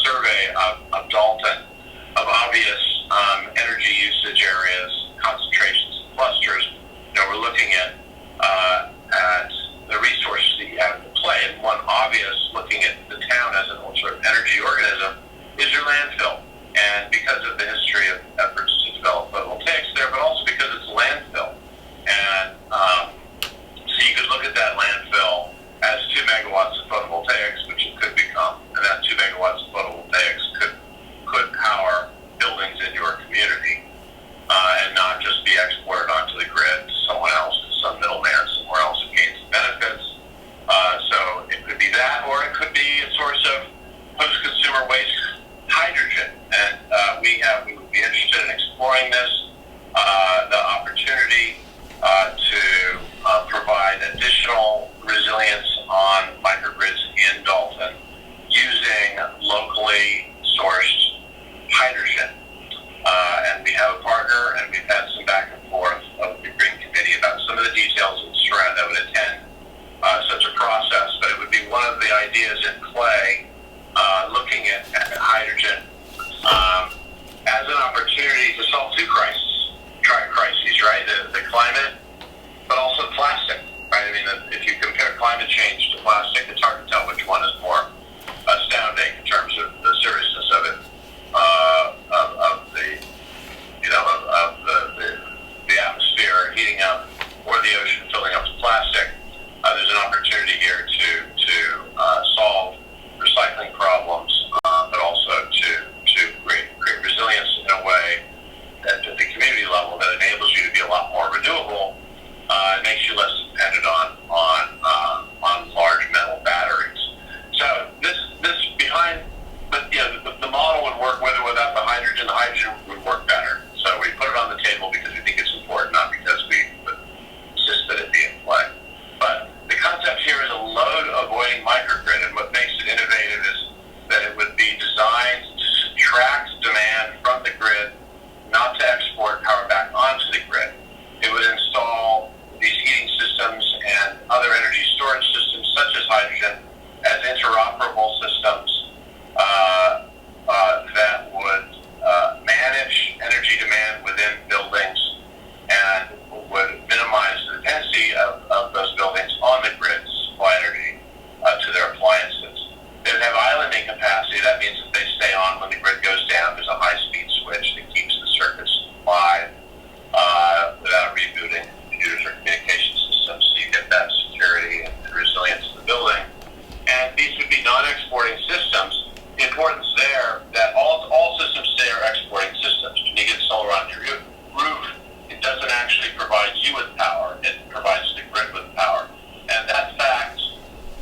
survey of Dalton, of obvious energy usage areas, concentrations, and clusters. We're looking at the resources that you have to play. And one obvious, looking at the town as an sort of energy organism, is your landfill. And because of the history of efforts to develop photovoltaics there, but also because it's a landfill. And so you could look at that landfill as 2 megawatts of photovoltaics, which it could become. And that 2 megawatts of photovoltaics could power buildings in your community, and not just be exported onto the grid to someone else, to some middleman somewhere else who gains benefits. So it could be that, or it could be a source of post-consumer waste hydrogen. And we would be interested in exploring this, the opportunity to provide additional resilience on microgrids in Dalton using locally sourced hydrogen. And we have a partner, and we've had some back and forth of the Green Committee about some of the details and around that would attend such a process, but it would be one of the ideas in play, looking at hydrogen as an opportunity to solve two crises, right? The climate, but also plastic, right? I mean, if you compare climate change to plastic, it's hard to tell which one is more astounding in terms of the seriousness of it, the atmosphere heating up or the ocean filling up with plastic. There's an opportunity here to solve recycling problems, but also to create resilience in a way at the community level that enables you to be a lot more renewable and makes you less dependent on large metal batteries. So this behind, but the model would work with or without the hydrogen. The hydrogen would work better. So we put it on the table because we think it's important, not because we insist that it be in play. But the concept here is a load-avoiding microgrid, and what makes it innovative is that it would be designed to subtract demand from the grid, not to export power back onto the grid. It would install these heating systems and other energy storage systems, such as hydrogen, as interoperable systems that would manage energy demand within buildings and would minimize the dependency of those buildings on the grid to supply energy to their appliances. They would have islanding capacity. That means if they stay on when the grid goes down, there's a high-speed switch that keeps the circuits supplied without rebooting computers or communication systems, so you get that security and resilience in the building. And these would be non-exporting systems. The importance there that all systems today are exporting systems. When you get solar on your roof, it doesn't actually provide you with power. It provides the grid with power. And that fact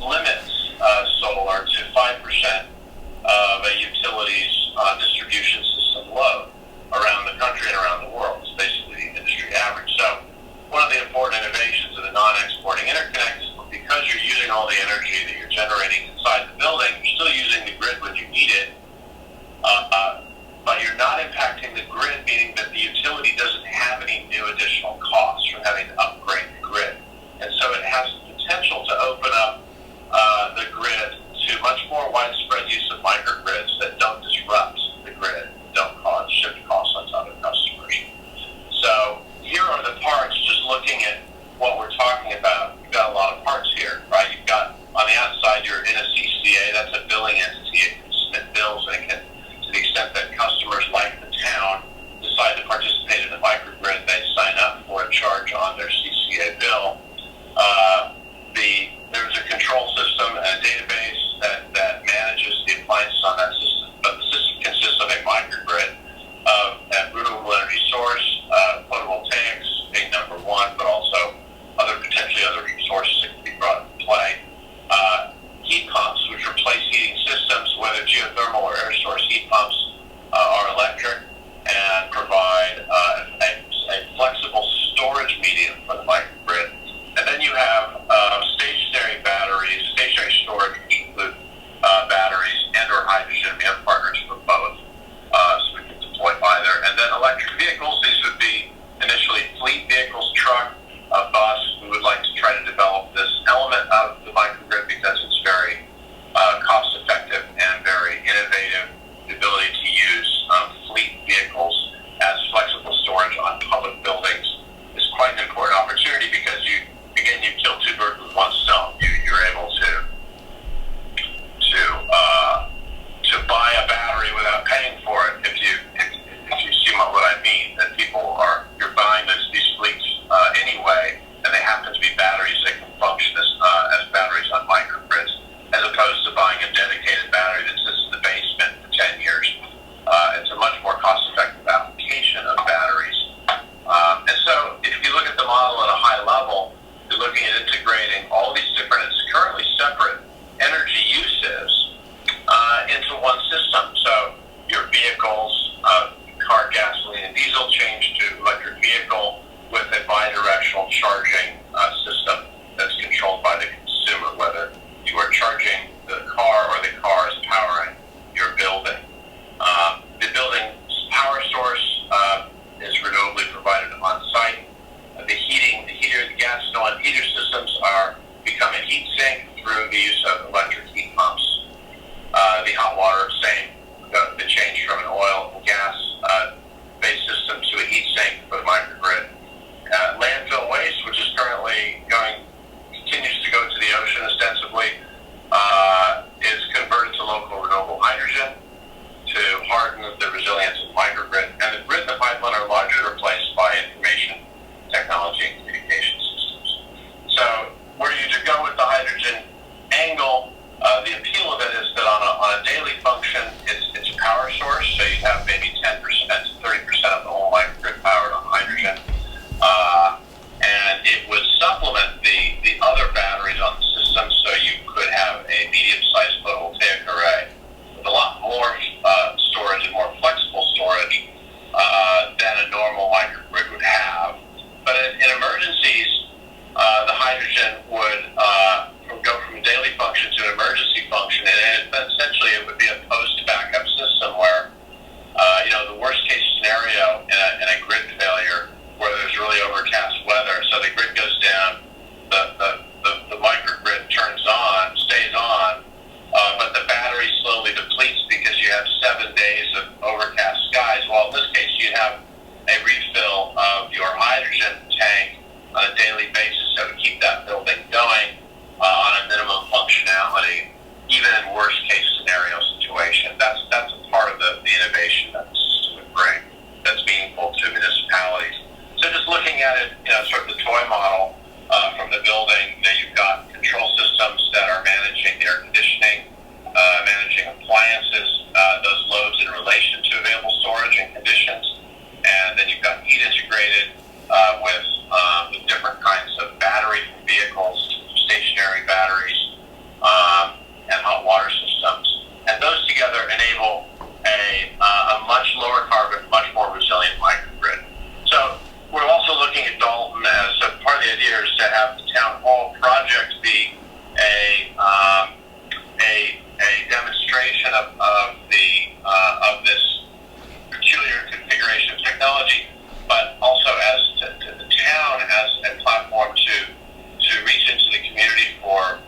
limits solar to 5% of a utility's distribution system load around the country and around the world. It's basically the industry average. So one of the important innovations of the non-exporting interconnect is because you're using all the energy that you're generating inside the building, you're still using the grid when you need it, but you're not impacting the grid, meaning that the utility doesn't have any new additional costs from having to upgrade the grid. And so it has the potential to open up the grid to much more widespread use of microgrids that don't disrupt the grid, don't cause shift costs onto other customers. So here are the parts, just looking at what we're talking about. You've got a lot of parts here, right? You've got, on the outside, you're in a CCA, that's a billing entity. It can submit bills, and it can, to the extent that customers like the town decide to participate in the microgrid, they sign up for a charge on their CCA bill. There's a control system and a database that manages the appliances on that system. But the system consists of a microgrid of a renewable energy source, photovoltaics being number one, but also potentially other sources that can be brought into play. Heat pumps, which replace heating systems, whether geothermal or air source heat pumps are electric and provide a flexible storage medium for the microgrid. And then you have stationary batteries, stationary storage, which include batteries and or hydrogen. We have partners for both, so we can deploy either. And then electric vehicles, these would be initially fleet vehicles, truck, a bus. We would like to try to develop this element of the microgrid because it's very cost effective and very innovative. The ability to use fleet vehicles as flexible storage on public buildings is quite an important opportunity because you kill two birds with one stone. You're able to buy a battery without paying for it. If you see what I mean, that you're buying these fleets anyway, and they happen to be batteries that can function as batteries on microgrids, as opposed to buying a dedicated battery that sits in the basement for 10 years. It's a much more cost-effective application of batteries. And so if you look at the model at a high level, you're looking at integrating all these different, it's currently separate energy uses into one system. So your vehicles, car, gasoline, and diesel change to electric vehicle with a bidirectional charging system that's controlled by the consumer, whether you are charging the car or the car is powering your building. The building's power source is renewably provided on site. The heater, the gas and heater systems are becoming heat sink through the use of electric heat pumps. The hot water, same, the change from an oil and gas based system to a heat sink for the microgrid. Landfill waste, which is currently continues to go to the ocean ostensibly, is converted to local renewable hydrogen to harden the resilience of the microgrid. And the grid and the pipeline are largely replaced by information technology and communication systems. So where you to go with the hydrogen angle, the appeal of it is that on a daily function, it's a power source, so you have maybe 10% to 30% of the whole microgrid powered on hydrogen. And it would supplement the other batteries on the system, so you could have a medium-sized photovoltaic array with a lot more storage and more flexible storage than a normal microgrid would have. But in emergencies, the hydrogen would go from a daily function to an emergency function, and essentially it would be a post-backup system where, the worst-case scenario in a grid failure where there's really overcast weather, so the grid goes down, the microgrid stays on, but the battery slowly depletes because you have 7 days of overcast skies. Well, in this case, you have a refill of your hydrogen tank on a daily basis, so to keep that building going on a minimum functionality, even in worst-case scenario situation. That's a part of the innovation that the system would bring that's meaningful to municipalities. So just looking at it, sort of the toy model from the building, you've got control systems that are managing the air conditioning, managing appliances, those loads in relation to available storage and conditions, and then you've got heat integrated with different kinds of battery from vehicles, stationary batteries, and hot water systems. And those together enable a much lower carbon, much more resilient microgrid. So we're also looking at Dalton as part of the idea is to have the town hall project be a demonstration of this peculiar configuration of technology, but also as to the town as a platform to reach into the community for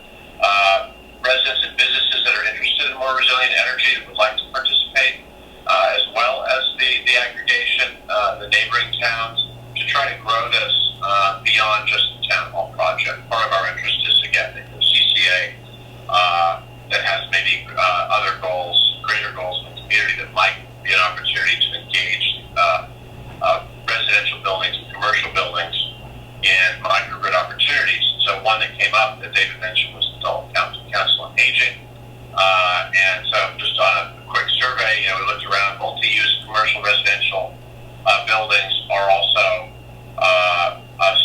residents and businesses that are interested in more resilient energy that would like to participate, as well as the aggregation, the neighboring towns, to try to grow this beyond just the town hall project. Part of our interest is, again, the CCA that has maybe other goals, greater goals in the community that might be an opportunity to engage residential buildings and commercial buildings in microgrid opportunities. So one that came up that David mentioned was the Dalton Council on Aging. And so just on a quick survey, we looked around, multi-use commercial residential buildings are also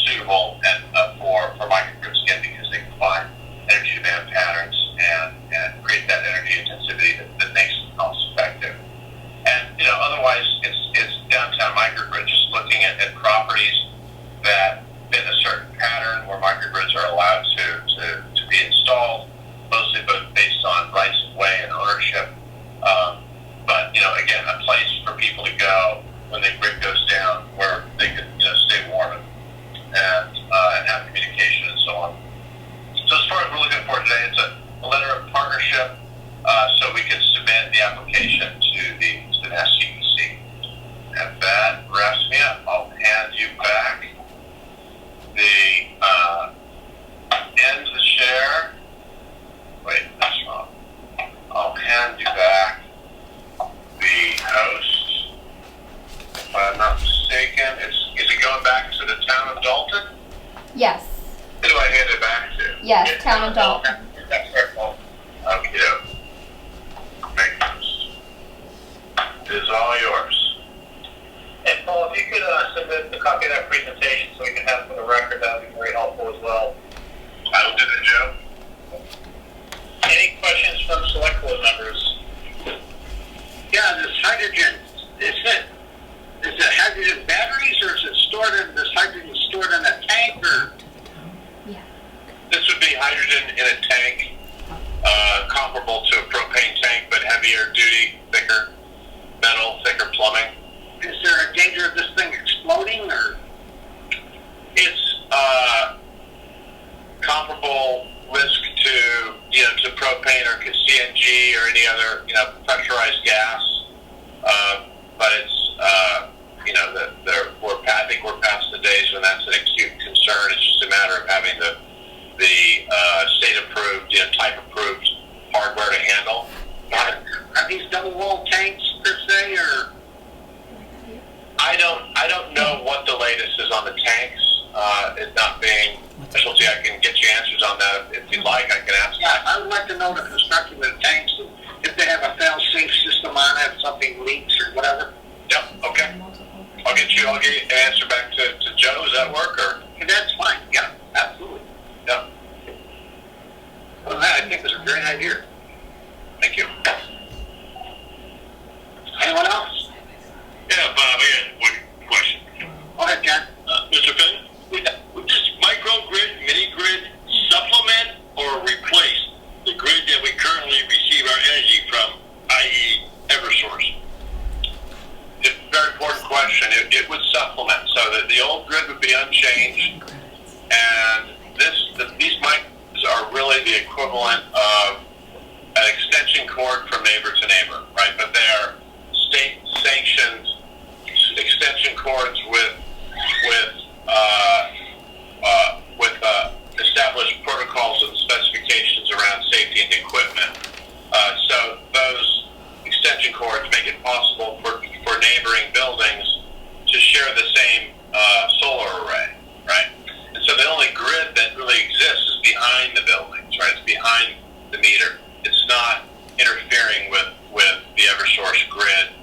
suitable and for microgrids, again, because they combine energy demand patterns and create that energy intensivity that makes them cost effective. And otherwise it's downtown microgrid, just looking at properties that fit a certain pattern where microgrids are allowed to be installed, mostly both based on rights of way and ownership. But again, a place for people to go when the grid goes down, where they can stay warm and have communication and so on. So as far as we're looking for today, it's a letter of partnership, so we can submit the application to the SCPC. And that wraps me up. I'll hand you back the end the share. Wait, that's wrong. I'll hand you back the host. If I'm not mistaken, is it going back to the town of Dalton? Yes. Who do I hand it back to? Yes, Yeah, town of Dalton. That's right, Dalton. Okay. Make host. It is all yours. And Paul, if you could submit the copy of that presentation so we can have it for the record, that would be very helpful as well. I will do that, Joe. Any questions from Selectboard members? Yeah, this hydrogen, is it hydrogen batteries, or is it stored in, this hydrogen stored in a tank, or? Yeah. This would be hydrogen in a tank, comparable to a propane tank, but heavier duty, thicker metal, thicker plumbing. Is there a danger of this thing exploding, or? It's propane or CNG or any other, pressurized gas. But it's, I think we're past the days when that's an acute concern. It's just a matter of having the state-approved, type-approved hardware to handle. Are these double-walled tanks per se, or? I don't know what the latest is on the tanks. It not being specialty, I can get you answers on that if you'd like. I can ask. Yeah, I would like to know the construction of the tanks, if they have a fail-safe system on it, if something leaks or whatever. Yep. Okay. I'll get you an answer back to Joe. Does that work? Or That's fine. Yeah, absolutely. yeah. Well, that I think was a great idea. Thank you. Anyone else? Yeah, Bob. I got one question. Go ahead, Ken. Mr. Finn, would this microgrid, mini-grid supplement or replace the grid that we currently receive our energy from, i.e. Eversource? It's a very important question. It would supplement, so that the old grid would be unchanged, and these micros are really the equivalent of an extension cord from neighbor to neighbor, right? But they are state-sanctioned extension cords with established protocols and specifications around safety and equipment. So those extension cords make it possible for neighboring buildings to share the same solar array, right? And so the only grid that really exists is behind the buildings, right? It's behind the meter. It's not interfering with the Eversource grid.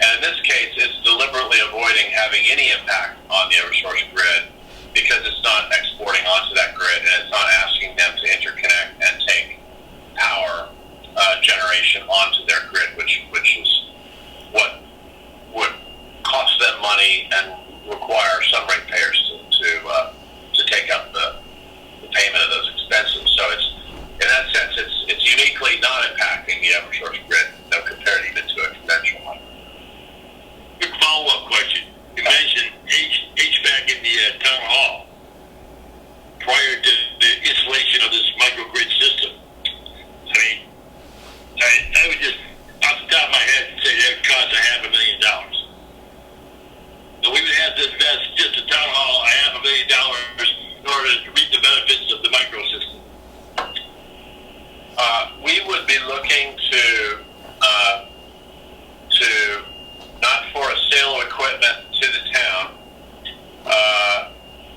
And in this case, it's deliberately avoiding having any impact on the Eversource grid because it's not exporting onto that grid and it's not asking them to interconnect and take power generation onto their grid, which is what would cost them money and require some ratepayers to take up the payment of those expenses. So it's, in that sense, it's uniquely not impacting the Eversource grid, no compared even to a conventional one. Quick follow-up question. You mentioned HVAC in the town hall prior to the installation of this microgrid system. I mean, I would just, off the top of my head, say that would cost $500,000. So we would have to invest just a town hall $500,000 in order to reap the benefits of the micro system. We would be looking to not for a sale of equipment to the town,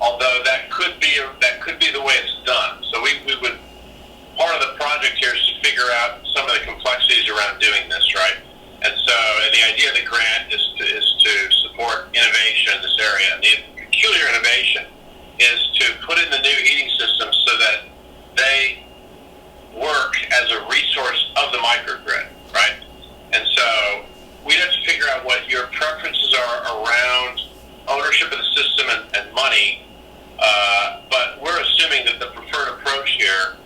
although that could be the way it's done. So we would, part of the project here is to figure out some of the complexities around doing this, right? And the idea of the grant is to support innovation in this area. And the peculiar innovation is to put in the new heating systems so that they work as a resource of the microgrid, right? And so we'd have to figure out what your preferences are around ownership of the system and money. But we're assuming that the preferred approach here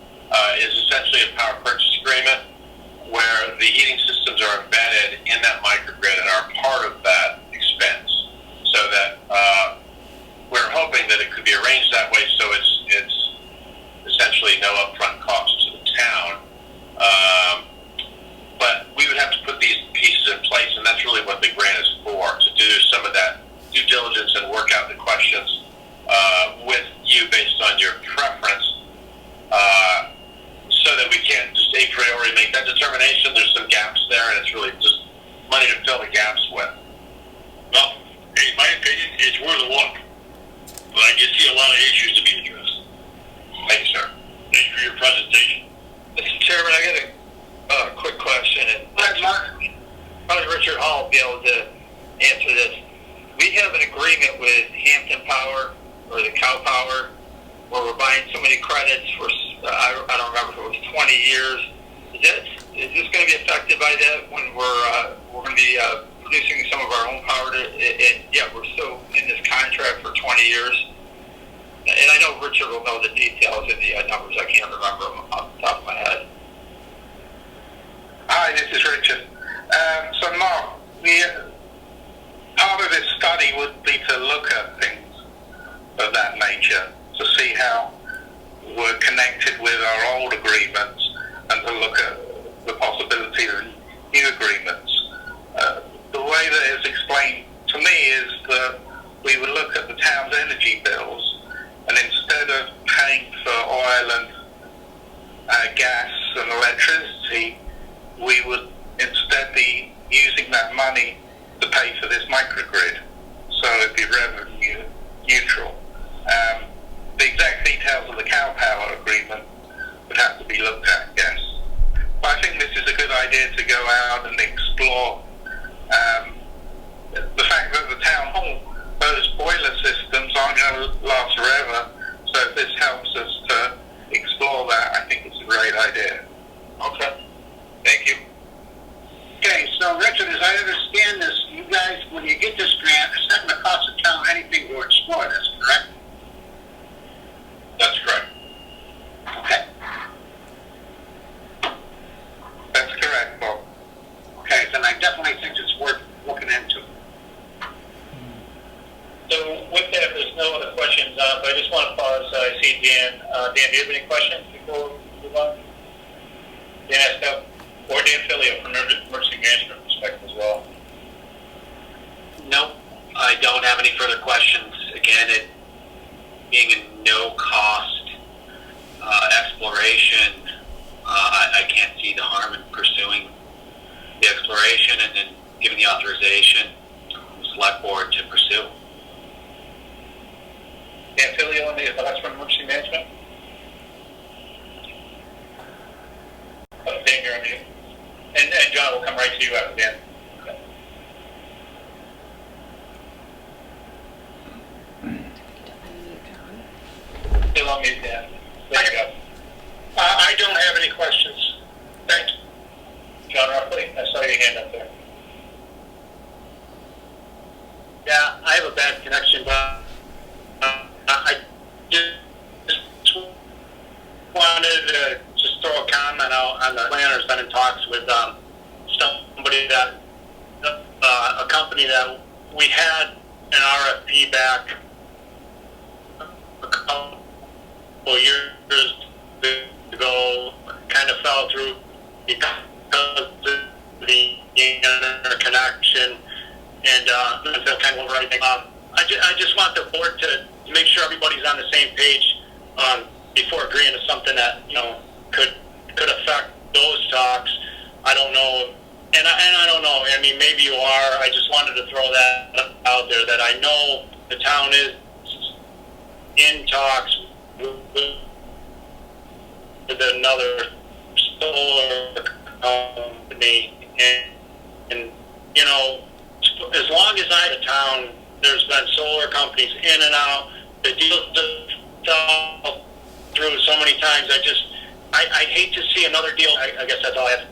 is essentially a power purchase agreement where the heating systems are embedded in that microgrid and are part of that expense. So that we're hoping that it could be arranged that way so it's essentially no upfront cost to the town. But we would have to put these pieces in place, and that's really what the grant is for, to do some of that due diligence and work out the questions with you based on your preference, so that we can't just a priori make that determination. There's some gaps there, and it's really just money to fill the gaps with. Well, in my opinion, it's worth a look, but I just see a lot of issues to be addressed. Thank you, sir. Thank you for your presentation. Mr. Chairman, I got a quick question, and probably Richard Hall will be able to answer this. We have an agreement with Hampton Power, or the Cow Power, where we're buying so many credits for, I don't remember if it was 20 years. Is this going to be affected by that when we're going to be producing some of our own power? We're still in this contract for 20 years. And I know Richard will know the details and the numbers. I can't remember them off the top of my head. Hi, this is Richard. So Mark, part of this study would be to look at things of that nature, to see how we're connected with our old agreements and to look at the possibility of new agreements. The way that it's explained to me is that we would look at the town's energy bills, and instead of paying for oil and gas and electricity, we would instead be using that money to pay for this microgrid, so it'd be revenue neutral. The exact details of the cow power agreement would have to be looked at, yes. But I think this is a good idea to go out and explore the fact that the town hall, those boiler systems aren't going to last forever, so if this helps us to explore that, I think it's a great idea. Okay. Thank you. Okay, so Richard, as I understand this, you guys, when you get this grant, it's not going to cost the town anything to explore this, correct? That's correct. Okay. That's correct, Bob. Okay, then I definitely think it's worth looking into. So with that, there's no other questions, but I just want to pause. I see Dan. Dan, do you have any questions before we move on? Dan Esco, or Dan Filio from emergency management perspective as well. Nope, I don't have any further questions. Again, it being a no-cost exploration, I can't see the harm in pursuing the exploration and then giving the authorization to the Selectboard to pursue. Dan Filio on the thoughts from emergency management? Dan, you're on mute. And John, will come right to you after Dan. Okay. Still on mute, Dan. There you go. I don't have any questions. Thank you. John Ruffley, I saw your hand up there. Yeah, I have a bad connection, but I just wanted to just throw a comment out on the planners. Been in talks with somebody that a company that we had an RFP back a couple years ago, kind of fell through because of the interconnection and kind of right. I just want the board to make sure everybody's on the same page before agreeing to something that could affect those talks. I don't know, and I don't know. I mean, maybe you are. I just wanted to throw that out there that I know the town is in talks with another solar company, and as long as I'm in town, there's been solar companies in and out. The deals fell through so many times. I'd hate to see another deal. I guess that's all I have.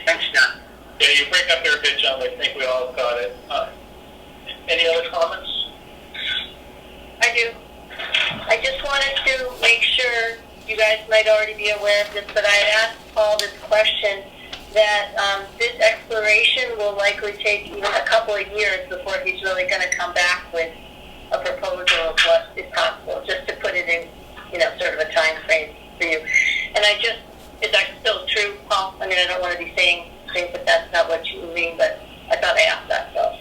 Thanks, John. Yeah, you break up there a bit, John. I think we all got it. Any other comments? I do. I just wanted to make sure you guys might already be aware of this, but I had asked Paul this question that this exploration will likely take even a couple of years before he's really going to come back with a proposal of what is possible, just to put it in, sort of a time frame for you. And is that still true, Paul? I mean, I don't want to be saying things if that's not what you mean, but I thought I asked that, so.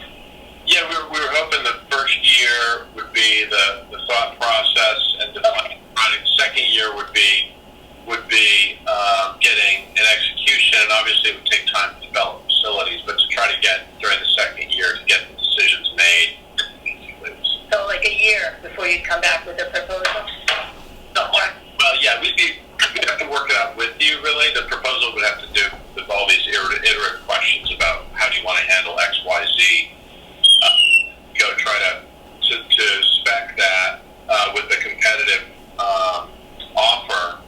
Yeah, we were hoping the first year would be the thought process and defining the project. Second year would be getting an execution, and obviously it would take time to develop facilities, but to try to get during the second year to get the decisions made. So like a year before you'd come back with a proposal? Well, yeah, we'd have to work it out with you, really. The proposal would have to do with all these iterative questions about how do you want to handle X, Y, Z. Try to spec that with a competitive offer,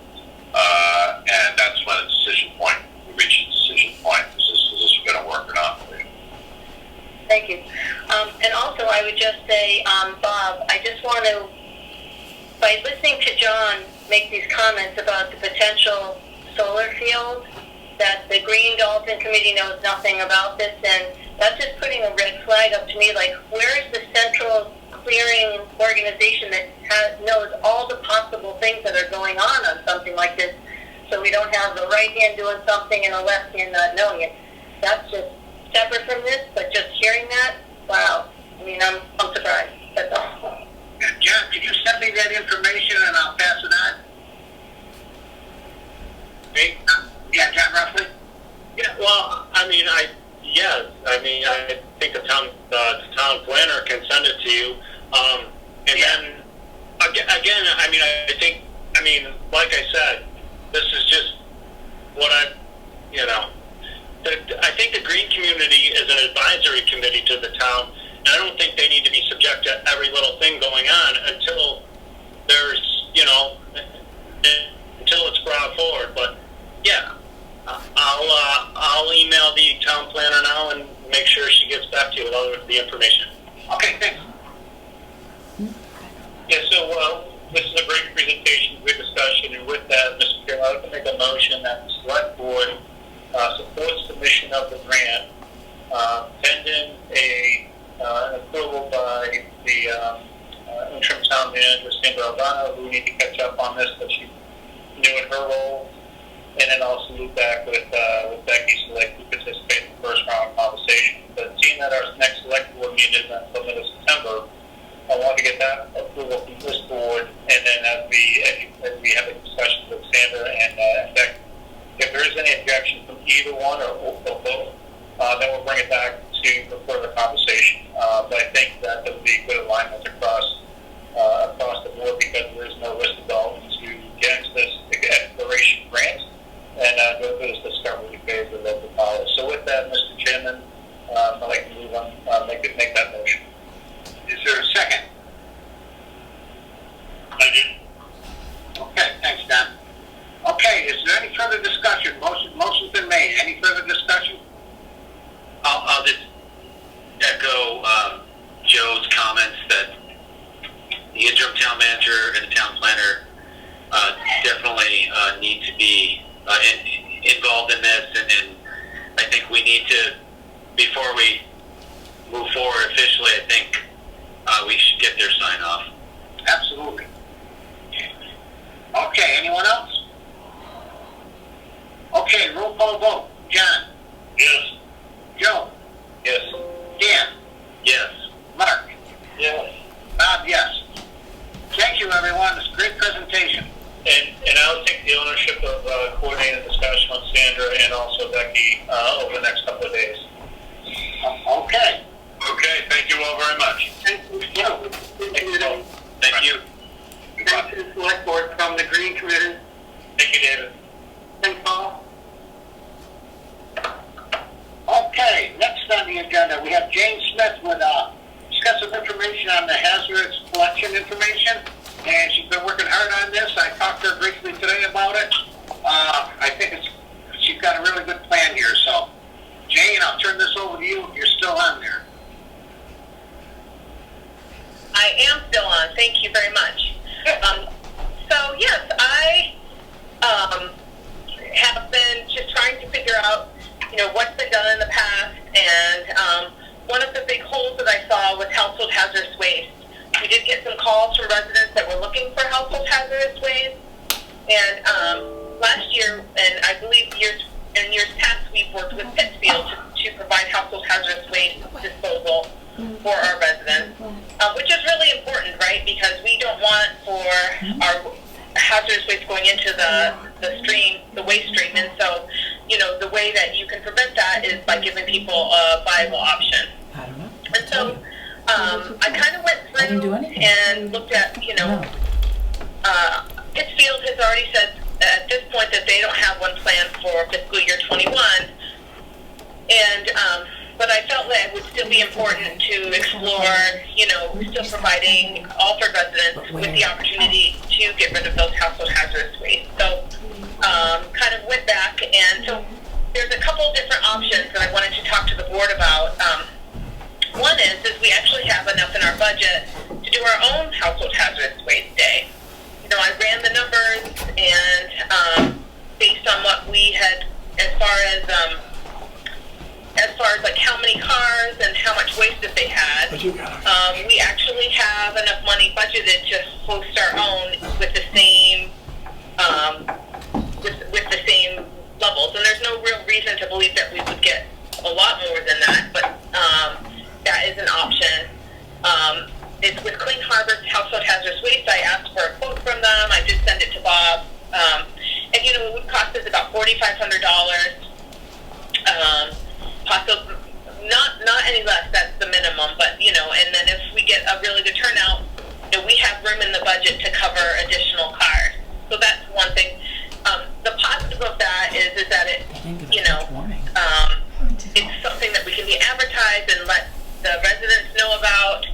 and that's when a decision point, we reach a decision point. Is this going to work or not? Thank you. And also I would just say, Bob, I just want to, by listening to John make these comments about the potential solar field, that the Green Dalton Committee knows nothing about this, and that's just putting a red flag up to me, like, where is the central clearing organization that knows all the possible things that are going on something like this, so we don't have the right hand doing something and the left hand not knowing it. That's just separate from this, but just hearing that, wow. I mean, I'm surprised. That's all. John, could you send me that information and I'll pass it on? Me? Yeah, John, roughly? Yeah, well, I think the town planner can send it to you. And then, again, like I said, this is just what I think the green community is an advisory committee to the town, and I don't think they need to be subject to every little thing going on until there's, until it's brought forward. But yeah, I'll email the town planner now and make sure she gets back to you with all the information. Okay, thanks. Yeah, so this is a great presentation, good discussion, and with that, Mr. Chairman, I'd like to make a motion that the Selectboard supports the mission of the grant, pending an approval by the interim town manager, Sandra Albano, who we need to catch up on this, but she's new in her role, and then also loop back with Becky so that we participate in the first round of conversation. But seeing that our next select board meeting is until middle of September, I want to get that approval from this board, and then as we have a discussion with Sandra and Becky, if there is any objection from either one or both, then we'll bring it back to the further conversation. But I think that there will be good alignment across the board because there is no risk development to get into this exploration grant and go through this discovery phase of local college. So with that, Mr. Chairman, I'd like to move on, make that motion. Is there a second? I do. Okay, thanks, Don. Okay, is there any further discussion? Motion's been made. Any further discussion? I'll just echo Joe's comments that the interim town manager and the town planner definitely need to be involved in this, and I think we need to, before we move forward officially, I think we should get their sign off. Absolutely. Okay, anyone else? Okay, roll call vote. John? Yes. Joe? Yes. Dan? Yes. Mark? Yes. Bob, yes. Thank you, everyone. It's a great presentation. And I'll take the ownership of coordinating the discussion with Sandra and also Becky over the next couple of days. Okay. Okay, thank you all very much. Thank you. Thank you. Thank you to the select board from the Green Committee. Thank you, David. Thanks, Paul. Okay, next on the agenda, we have Jane Smith with discuss some information on the hazardous collection information, and she's been working hard on this. I talked to her briefly today about it. I think she's got a really good plan here. So, Jane, I'll turn this over to you if you're still on there. I am still on. Thank you very much. So yes, I have been just trying to figure out, what's been done in the past, and one of the big holes that I saw was household hazardous waste. We did get some calls from residents that were looking for household hazardous waste, and last year, and I believe in years past, we've worked with Pittsfield to provide household hazardous waste disposal for our residents, which is really important, right? Because we don't want for our hazardous waste going into the stream, the waste stream, and so, the way that you can prevent that is by giving people a viable option. I don't know. And so, I kind of went through and looked at, Pittsfield has already said at this point that they don't have one planned for fiscal year 21, and but I felt that it would still be important to explore, still providing Alford residents with the opportunity to get rid of those household hazardous waste. So, kind of went back, and so there's a couple different options that I wanted to talk to the board about. One is we actually have enough in our budget to do our own household hazardous waste day. I ran the numbers, and based on what we had, as far as like how many cars and how much waste that they had, But you gotta, we actually have enough money budgeted to host our own with the same, with the same levels. And there's no real reason to believe that we would get a lot more than that, but that is an option. It's with Clean Harbors Household Hazardous Waste. I asked for a quote from them. I did send it to Bob. And you know, it would cost us about $4,500. Possibly not any less. That's the minimum. But you know, and then if we get a really good turnout, you know, we have room in the budget to cover additional cars. So that's one thing. The positive of that is that it, you know, it's something that we can be advertised and let the residents know about.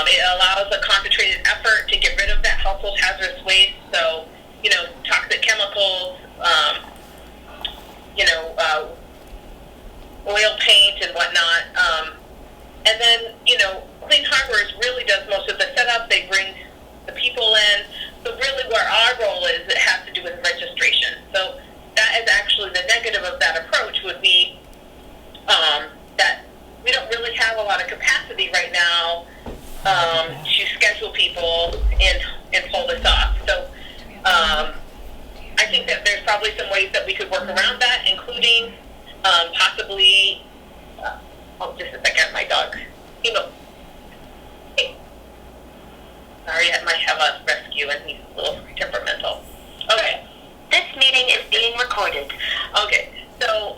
It allows a concentrated effort to get rid of that household hazardous waste. So, you know, toxic chemicals, you know, oil paint and whatnot. And then, you know, Clean Harbors really does most of the setup. They bring the people in. So really where our role is, it has to do with registration. So that is actually the negative of that approach would be that we don't really have a lot of capacity right now to schedule people and pull this off. So I think that there's probably some ways that we could work around that, including possibly, oh, just a second, my dog. You know, hey. Sorry, I might have a rescue and he's a little temperamental. Okay. This meeting is being recorded. Okay, so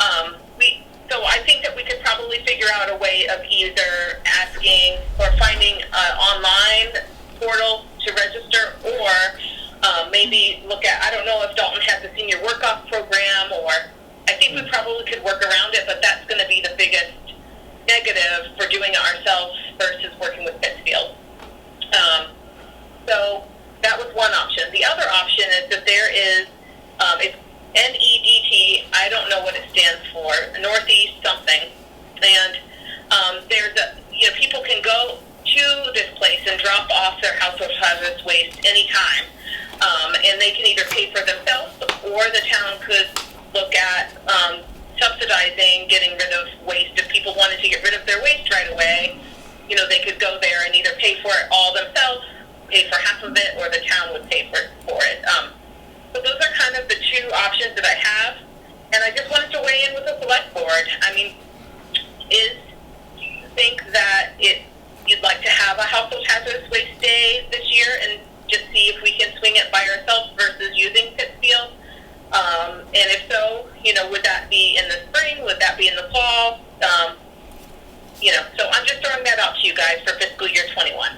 so I think that we could probably figure out a way of either asking or finding an online portal to register, or maybe look at, I don't know if Dalton has a senior work-off program, or I think we probably could work around it, but that's going to be the biggest negative for doing it ourselves versus working with Pittsfield. So that was one option. The other option is that there is, it's NEDT, I don't know what it stands for, Northeast something, and there's a, you know, people can go to this place and drop off their household hazardous waste anytime, and they can either pay for themselves or the town could look at subsidizing getting rid of waste. If people wanted to get rid of their waste right away, you know, they could go there and either pay for it all themselves, pay for half of it, or the town would pay for it. So those are kind of the two options that I have, and I just wanted to weigh in with the select board. I mean, do you think that you'd like to have a household hazardous waste day this year and just see if we can swing it by ourselves versus using Pittsfield? And if so, you know, would that be in the spring? Would that be in the fall? You know, so I'm just throwing that out to you guys for fiscal year 21.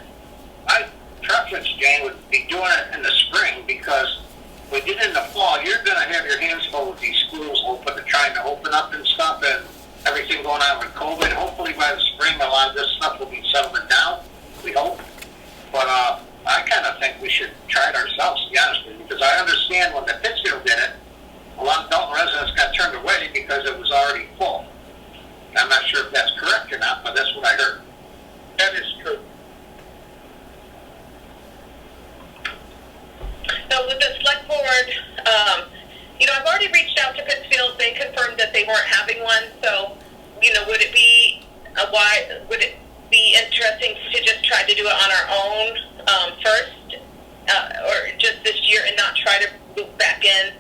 My preference, Jane, would be doing it in the spring, because we get in the fall, you're going to have your hands full with these schools trying to open up and stuff, and everything going on with COVID. Hopefully by the spring, a lot of this stuff will be settling down, we hope. But I kind of think we should try it ourselves, to be honest with you, because I understand when the Pittsfield did it, a lot of Dalton residents got turned away because it was already full. I'm not sure if that's correct or not, but that's what I heard. That is true. So with the select board, you know, I've already reached out to Pittsfield. They confirmed that they weren't having one. So, you know, would it be interesting to just try to do it on our own first, or just this year, and not try to loop back in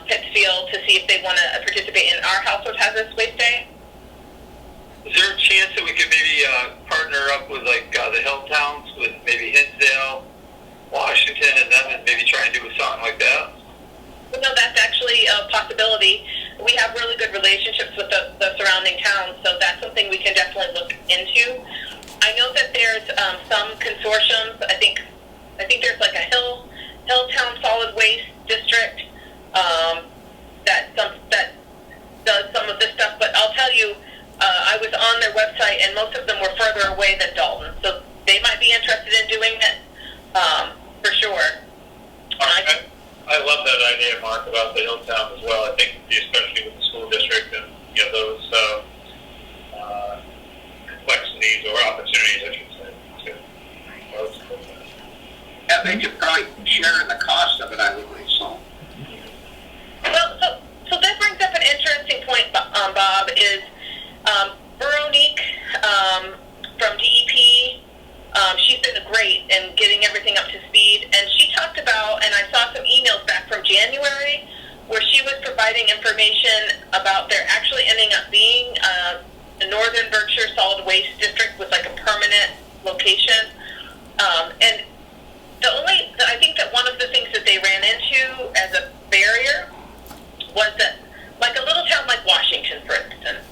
Pittsfield to see if they want to participate in our household hazardous waste day? Is there a chance that we could maybe partner up with like the hill towns, with maybe Hinsdale, Washington, and them, and maybe try and do something like that? Well, no, that's actually a possibility. We have really good relationships with the surrounding towns, so that's something we can definitely look into. I know that there's some consortiums. I think there's like a Hilltown Solid Waste District that does some of this stuff. But I'll tell you, I was on their website, and most of them were further away than Dalton, so they might be interested in doing it for sure. I love that idea, Mark, about the Hilltown as well. I think, especially with the school district and those complexities or opportunities, I should say. Yeah, they could probably share in the cost of it, I would assume. Well, so that brings up an interesting point, Bob, is Veronique from DEP, she's been great in getting everything up to speed, and she talked about, and I saw some emails back from January, where she was providing information about there actually ending up being a Northern Berkshire Solid Waste District with like a permanent location. And I think that one of the things that they ran into as a barrier was that, like a little town like Washington, for instance,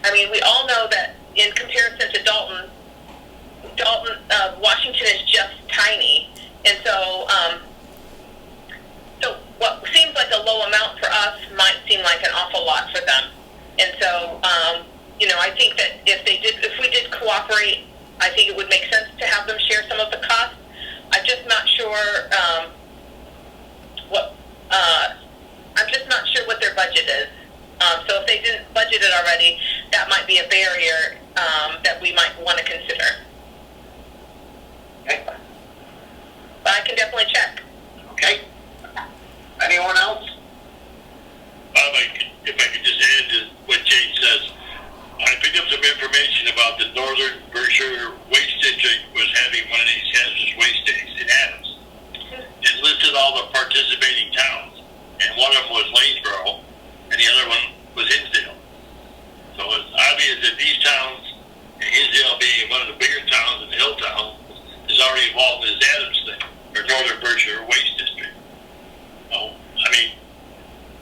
I mean, we all know that in comparison to Dalton, Washington is just tiny, and so what seems like a low amount for us might seem like an awful lot for them. And so, I think that if we did cooperate, I think it would make sense to have them share some of the costs. I'm just not sure what their budget is. So if they didn't budget it already, that might be a barrier that we might want to consider. Okay. But I can definitely check. Okay. Anyone else? If I could just add to what Jane says, I picked up some information about the Northern Berkshire Waste District was having one of these hazardous waste days in Adams. It listed all the participating towns, and one of them was Lanesboro, and the other one was Hinsdale. So it's obvious that these towns, and Hinsdale being one of the bigger towns in the hill towns, is already involved in this Adams thing, or Northern Berkshire Waste District. So, I mean,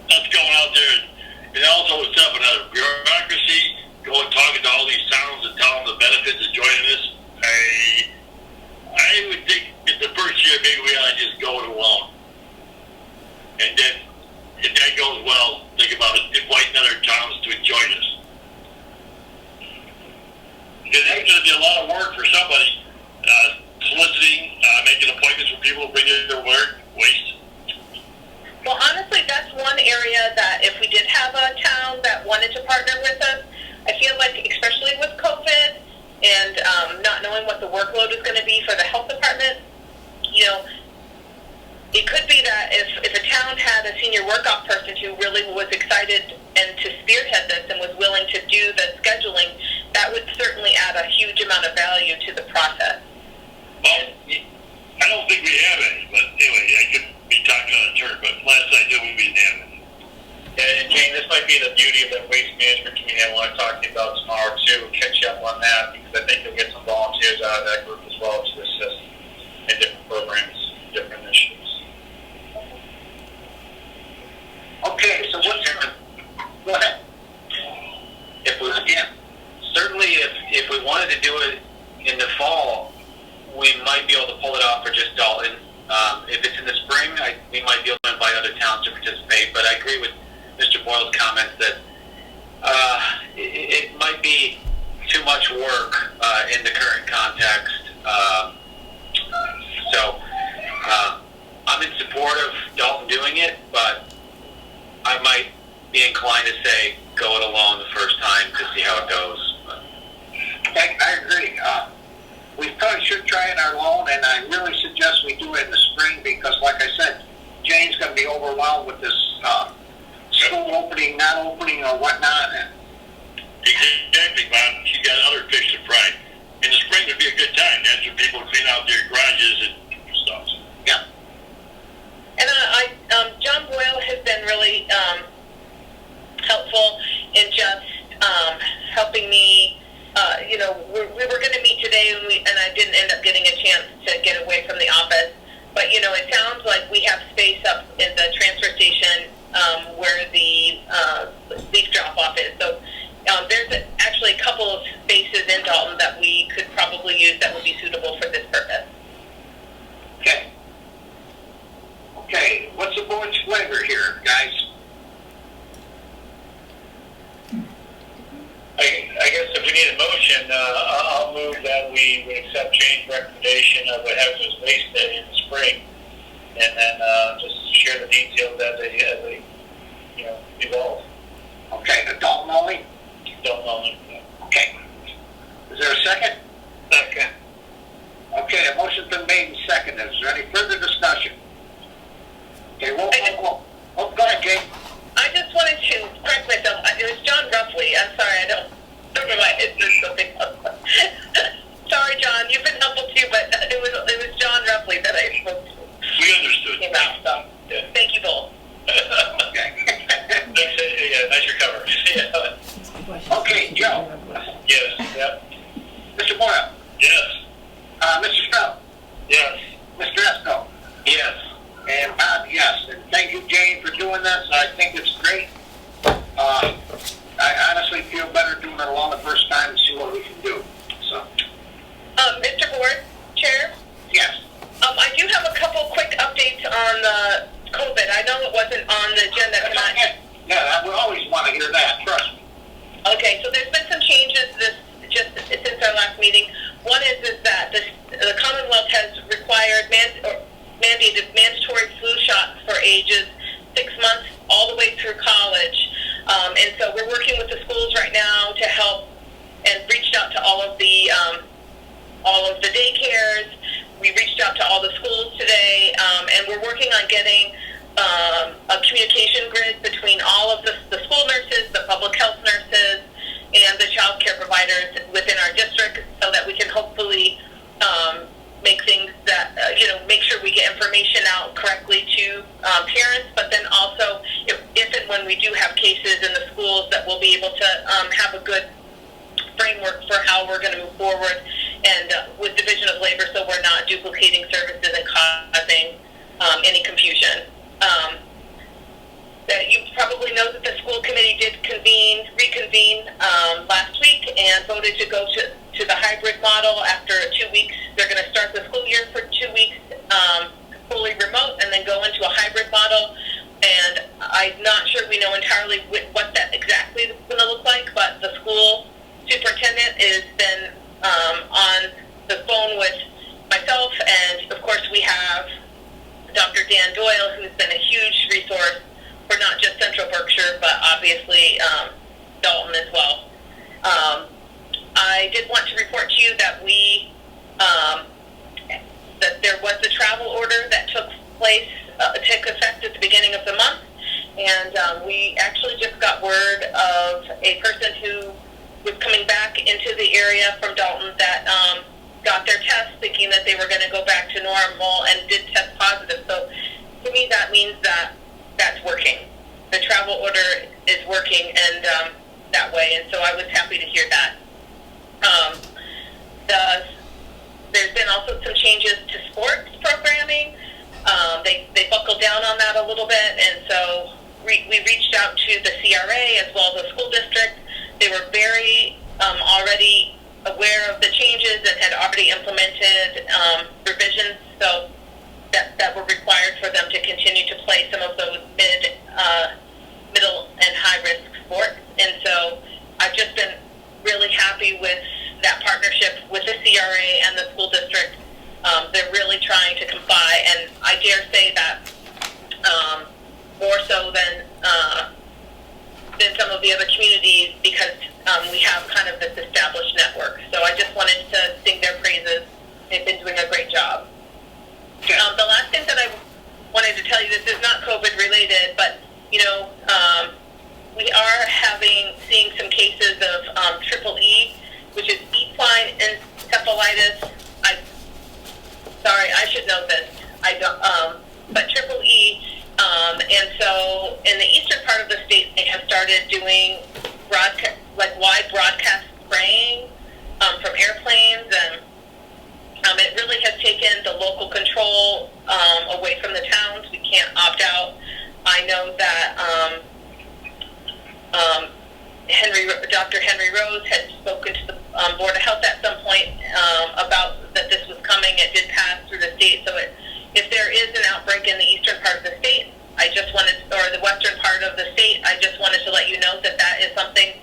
that's going out there, and also it's up another bureaucracy, going talking to all these towns and telling them the benefits of joining this. I would think in the first year maybe we ought to just go it alone. And then if that goes well, think about it, inviting other towns to join us. Because it's going to be a lot of work for somebody, soliciting, making appointments for people to bring in their waste. Well, honestly, that's one area that if we did have a town that wanted to partner with us, I feel like, especially with COVID and not knowing what the workload is going to be for the health department, it could be that if a town had a senior work-off person who really was excited and to spearhead this and was willing to do the scheduling, that would certainly add a huge amount of value to the process. Well, I don't think we have any, but anyway, I could be talking on a turn, but last I knew we didn't have any. And Jane, this might be the beauty of that waste management committee I want to talk to you about tomorrow too. Catch you up on that, because I think you'll get some volunteers out of that group as well to assist in different programs, different initiatives. Okay, so what's go ahead. Certainly if we wanted to do it in the fall, we might be able to pull it off for just Dalton. If it's in the spring, we might be able to invite other towns to participate, but I agree with Mr. Boyle's comments that it might be too much work in the current context. So I'm in support of Dalton doing it, but I might be inclined to say go it alone the first time to see how it goes. I agree. We probably should try it our own, and I really suggest we do it in the spring because, like I said, Jane's going to be overwhelmed with this school opening, not opening, or whatnot. And exactly, Bob. She got other fish to fry. In the spring would be a good time. That's when people clean out their garages and stuff. Yeah. And John Boyle has been really helpful in just helping me. We were going to meet today, and I didn't end up getting a chance to get away from the office. But, it sounds like we have space up in the transfer station where the leaf drop-off is. So there's actually a couple of spaces in Dalton that we could probably use that would be suitable for this purpose. Okay. Okay, what's the board's flavor here, guys? I guess if we need a motion, I'll move that we would accept Jane's recommendation of a hazardous waste day in the spring, and then just share the details as they evolve. Okay, the Dalton only? Dalton only. Yeah. Okay. Is there a second? Second. Okay, a motion's been made and seconded. Is there any further discussion? Okay, roll call. Go ahead, Jane. I just wanted to correct myself. It was John Ruffley. I'm sorry, I don't you, but it was John roughly that I spoke to. We understood. About, so Yeah. thank you both. Okay. Thanks, yeah, nice recovery. Yeah. Okay, Joe. Yes. Yep. Mr. Boyle. Yes. Mr. Snow. Yes. Mr. Esco. Yes. And Bob, yes. And thank you, Jane, for doing this. I think it's great. I honestly feel better doing it along the first time and see what we can do. So, Mr. Board, Chair, yes. I do have a couple quick updates on the COVID. I know it wasn't on the agenda tonight. Yeah, we always want to hear that, trust me. Okay, so there's been some changes just since our last meeting. One is that the Commonwealth has required mandated mandatory flu shots for ages 6 months all the way through college. And so we're working with the schools right now to help, and reached out to all of the daycares. We reached out to all the schools today, and we're working on getting a communication grid between all of the school nurses, the public health nurses, and the child care providers within our district, so that we can hopefully make things that, make sure we get information out correctly to parents, but then also if and when we do have cases in the schools, that we'll be able to have a good framework for how we're going to move forward, and with Division of Labor, so we're not duplicating services and causing any confusion. That you probably know that the school committee did reconvene last week and voted to go to the hybrid model. After 2 weeks, they're going to start the school year for 2 weeks fully remote, and then go into a hybrid model. And I'm not sure we know entirely what that exactly is going to look like, but the school superintendent has been on the phone with myself, and of course we have Dr. Dan Doyle, who's been a huge resource for not just Central Berkshire, but obviously Dalton as well. I did want to report to you that that there was a travel order that took effect at the beginning of the month, and we actually just got word of a person who was coming back into the area from Dalton that got their test thinking that they were going to go back to normal and did test positive. So to me, that means that that's working. The travel order is working, and that way, and so I was happy to hear that. There's been also some changes to sports programming. They buckled down on that a little bit, and so we reached out to the CRA as well as the school district. They were very already aware of the changes and had already implemented revisions, so that were required for them to continue to play some of those middle and high risk sports. And so I've just been really happy with that partnership with the CRA and the school district. They're really trying to comply, and I dare say that more so than some of the other communities, because we have kind of this established network. So I just wanted to sing their praises. They've been doing a great job. The last thing that I wanted to tell you, this is not COVID related, but we are seeing some cases of triple E, which is equine encephalitis. Sorry, I should know this. I don't. But triple E, and so in the eastern part of the state, they have started doing wide broadcast spraying from airplanes, and it really has taken the local control away from the towns. We can't opt out. I know that Dr. Henry Rose had spoken to the Board of Health at some point about that this was coming. It did pass through the state, so if there is an outbreak in the eastern part of the state, or the western part of the state, I just wanted to let you know that is something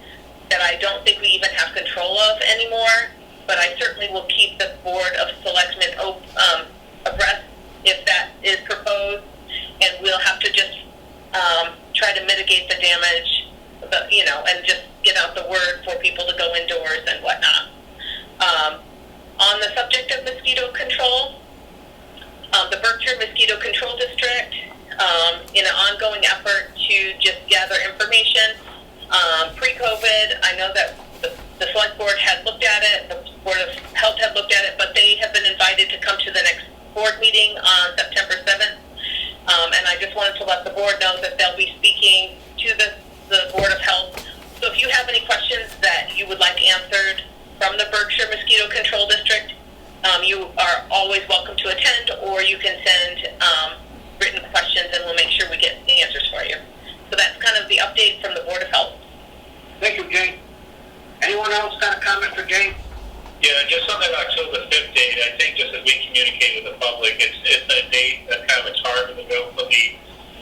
that I don't think we even have control of anymore, but I certainly will keep the Board of Selectmen abreast if that is proposed, and we'll have to just try to mitigate the damage, and just get out the word for people to go indoors and whatnot. On the subject of mosquito control, the Berkshire Mosquito Control District, in an ongoing effort to just gather information, pre-COVID, I know that the The select board had looked at it, the Board of Health had looked at it, but they have been invited to come to the next board meeting on September 7th. And I just wanted to let the board know that they'll be speaking to the Board of Health. So if you have any questions that you would like answered from the Berkshire Mosquito Control District, you are always welcome to attend, or you can send written questions and we'll make sure we get the answers for you. So that's kind of the update from the Board of Health. Thank you, Jane. Anyone else got a comment for Jane? Yeah, just on that October 5th date, I think just as we communicate with the public, it's a date that kind of it's hard to go for the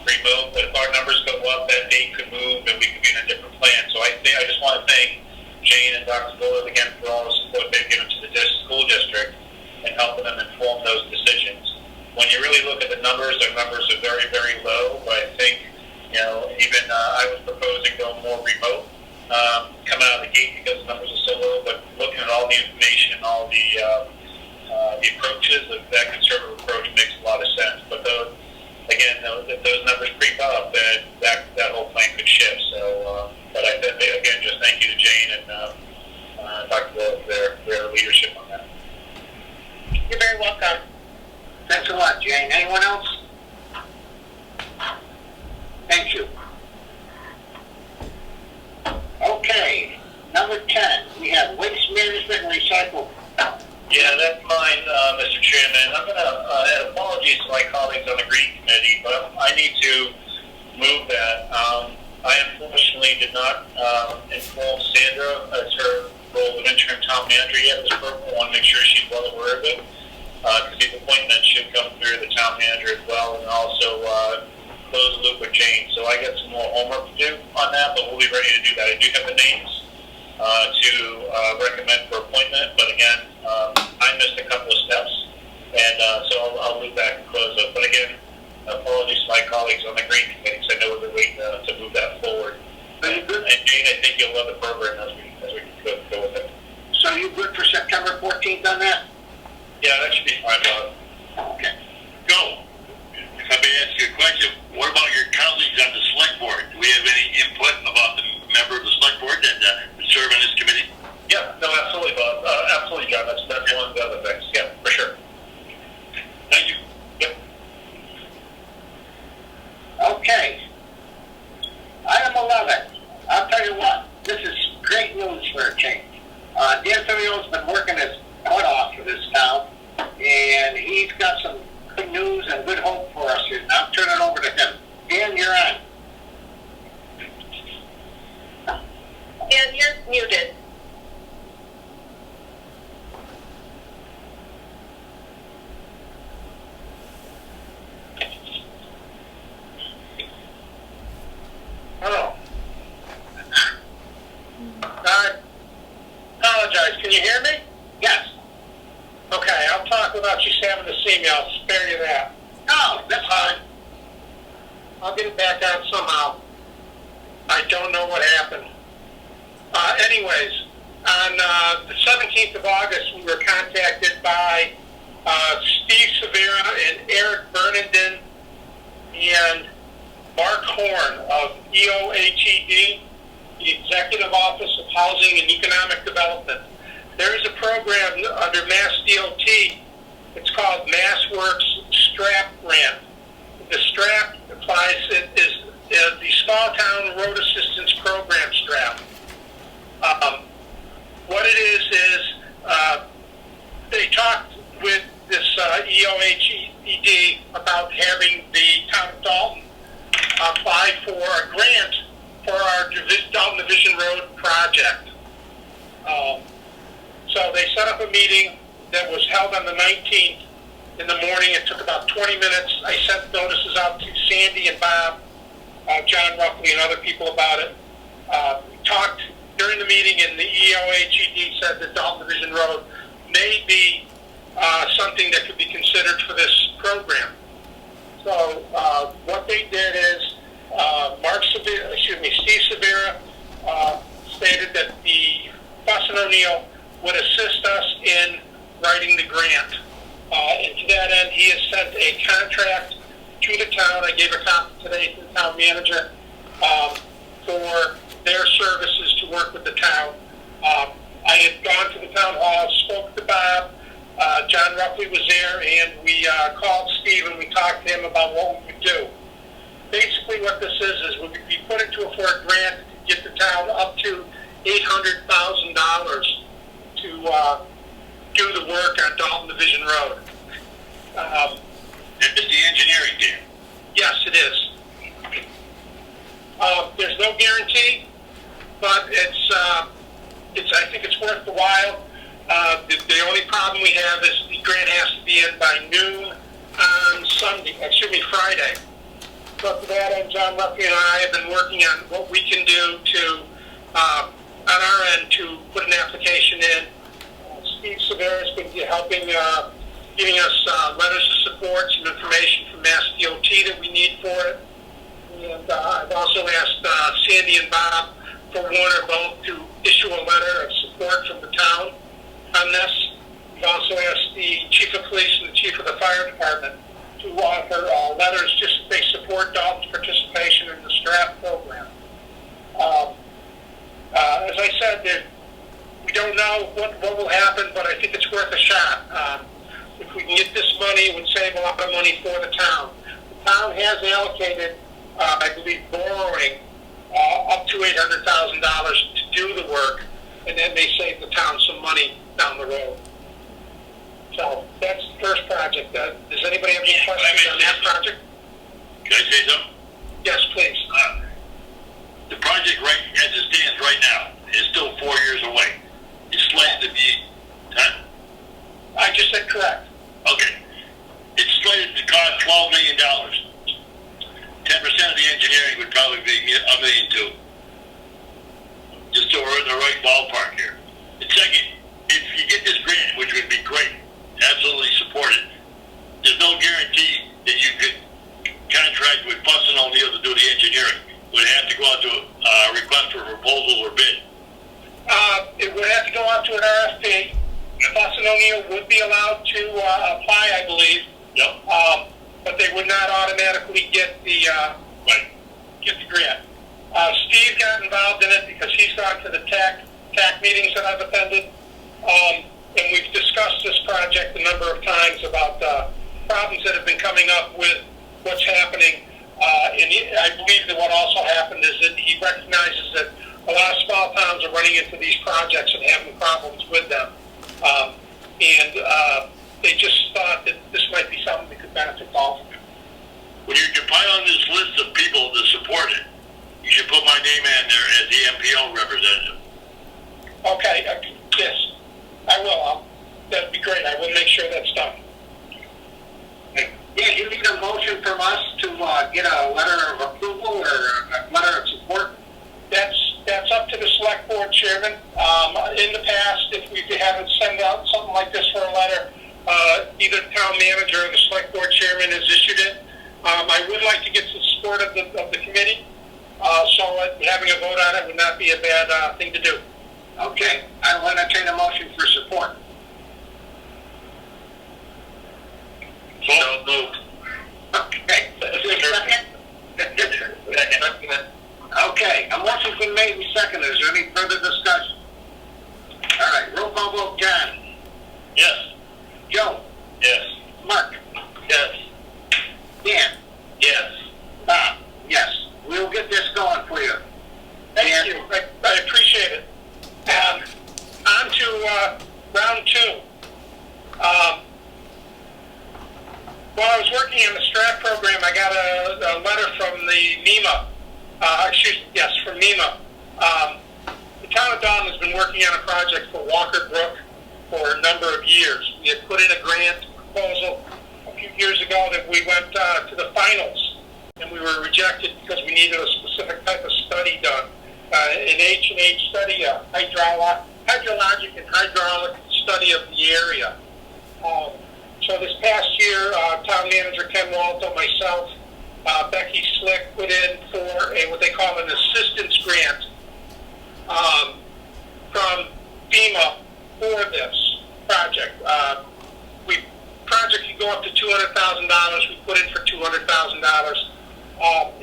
remote, but if our numbers go up, that date could move and we could be in a different plan. So I just want to thank Jane and Dr. Bullard again for all the support they've given to the school district and helping them inform those decisions. When you really look at the numbers, their numbers are very, very low, but I think, even I was proposing going more remote, coming out of the gate because the numbers are so low, but looking at all the information and all the approaches, that conservative approach makes a lot of sense. But if those numbers creep up, then that whole plan could shift. So, but again, just thank you to Jane and Dr. Will for their leadership on that. You're very welcome. Thanks a lot, Jane. Anyone else? Thank you. Okay, number 10, we have waste management and recycle. Yeah, that's mine, Mr. Chairman. I'm going to, apologies to my colleagues on the Green Committee, but I need to move that. I unfortunately did not inform Sandra as her role of interim town manager yet this program. I want to make sure she's well aware of it, because these appointments should come through the town manager as well, and also close the loop with Jane. So I got some more homework to do on that, but we'll be ready to do that. I do have the names to recommend for appointment, but again, I missed a couple of steps, and so I'll loop back and close it. But again, apologies to my colleagues on the Green Committee, because I know we're waiting to move that forward. And Jane, I think you'll love the program as we go with it. So you good for September 14th on that? Yeah, that should be fine, Bob. Okay. Go. If I may ask you a question, what about your colleagues on the select board? Do we have any input about the member of the select board that serve on this committee? Yeah, no, absolutely, Bob. Absolutely, John. That's one of the other things. Yeah, for sure. Thank you. Yep. Okay. Item 11. I'll tell you what, this is great news for a change. Dan Ferrio's been working his butt off for this town, and he's got some good news and good hope for us here. I'll turn it over to him. Dan, you're on. Dan, you're muted. Hello. I apologize. Can you hear me? Yes. Okay, I'll talk without you having to see me. I'll spare you that. No, that's fine. I'll get it back on somehow. I don't know what happened. Anyways, on the 17th of August, we were contacted by Steve Severa and Eric Bernenden and Mark Horn of EOHED, the Executive Office of Housing and Economic Development. There is a program under Mass DOT. It's called MassWorks STRAP grant. The STRAP applies, it is the Small Town Road Assistance Program STRAP. What it is they talked with this EOHED about having the town of Dalton apply for a grant for our Dalton Division Road project. So they set up a meeting that was held on the 19th in the morning. It took about 20 minutes. I sent notices out to Sandy and Bob, John Ruffley, and other people about it. We talked during the meeting, and the EOHED said that Dalton Division Road may be something that could be considered for this program. So what they did is Steve Severa stated that the Fuss and O'Neill would assist us in writing the grant. And to that end, he has sent a contract to the town. I gave a copy today to the town manager for their services to work with the town. I had gone to the town hall, spoke to Bob, John Ruffley was there, and we called Steve and we talked to him about what we would do. Basically what this is we put it for a grant to get the town up to $800,000 to do the work on Dalton Division Road. It's the engineering team. Yes, it is. There's no guarantee, but I think it's worth the while. The only problem we have is the grant has to be in by noon on Friday. So to that end, John Ruffy and I have been working on what we can do to, on our end, to put an application in. Steve Severa's been helping, giving us letters of support, some information from Mass DOT that we need for it. And I've also asked Sandy and Bob for one or both to issue a letter of support from the town on this. We've also asked the Chief of Police and the Chief of the Fire Department to offer letters just that they support Dalton's participation in the STRAP program. As I said, we don't know what will happen, but I think it's worth a shot. If we can get this money, it would save a lot of money for the town. The town has allocated, I believe, borrowing up to $800,000 to do the work, and that may save the town some money down the road. So that's the first project. Does anybody have any questions on that project? Can I say something? Yes, please. The project, right as it stands right now, is still 4 years away. It's slated to be, huh? I just said correct. Okay. It's slated to cost $12 million. 10% of the engineering would probably be $1.2 million. Just so we're in the right ballpark here. And second, if you get this grant, which would be great, absolutely support it, there's no guarantee that you could contract with Fuss and O'Neill to do the engineering. Would have to go out to a request for proposal or bid. It would have to go out to an RFP. Fuss and O'Neill would be allowed to apply, I believe. Yep. But they would not automatically get the grant. Steve got involved in it because he's gone to the TAC meetings that I've attended. And we've discussed this project a number of times about problems that have been coming up with what's happening. And I believe that what also happened is that he recognizes that a lot of small towns are running into these projects and having problems with them. They just thought that this might be something that could benefit Dalton. When you compile on this list of people that support it, you should put my name in there as the MPO representative. Okay, yes, I will. That'd be great. I will make sure that's done. Yeah, you need a motion from us to get a letter of approval or a letter of support? That's up to the Selectboard chairman. In the past, if we haven't sent out something like this for a letter, either the town manager or the Selectboard chairman has issued it. I would like to get some support of the committee, so having a vote on it would not be a bad thing to do. Okay, I will entertain a motion for support. So moved. Okay. Okay, a motion's been made and seconded. Is there any further discussion? All right, roll call vote. John? Yes. Joe? Yes. Mark? Yes. Dan? Yes. Bob? Yes. We'll get this going for you. Thank you. I appreciate it. On to round two. While I was working on the STRAP program, I got a letter from the NEMA. From NEMA. The town of Dalton has been working on a project for Walker Brook for a number of years. We had put in a grant proposal a few years ago that we went to the finals, and we were rejected because we needed a specific type of study done. An H&H study, a hydrologic and hydraulic study of the area. So this past year, town manager Ken Walto, myself, Becky Slick put in for what they call an assistance grant from FEMA for this project. Project could go up to $200,000. We put in for $200,000,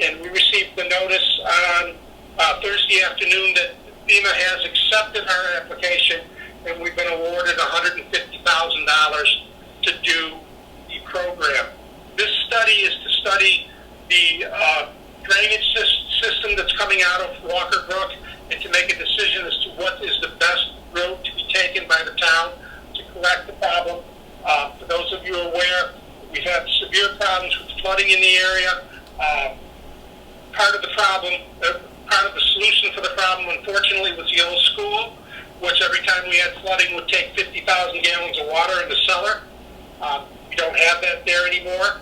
and we received the notice on Thursday afternoon that FEMA has accepted our application, and we've been awarded $150,000 to do the program. This study is to study the drainage system that's coming out of Walker Brook and to make a decision as to what is the best route to be taken by the town to correct the problem. For those of you aware, we've had severe problems with flooding in the area. Part of the problem, part of the solution for the problem, unfortunately, was the old school, which every time we had flooding would take 50,000 gallons of water in the cellar. We don't have that there anymore.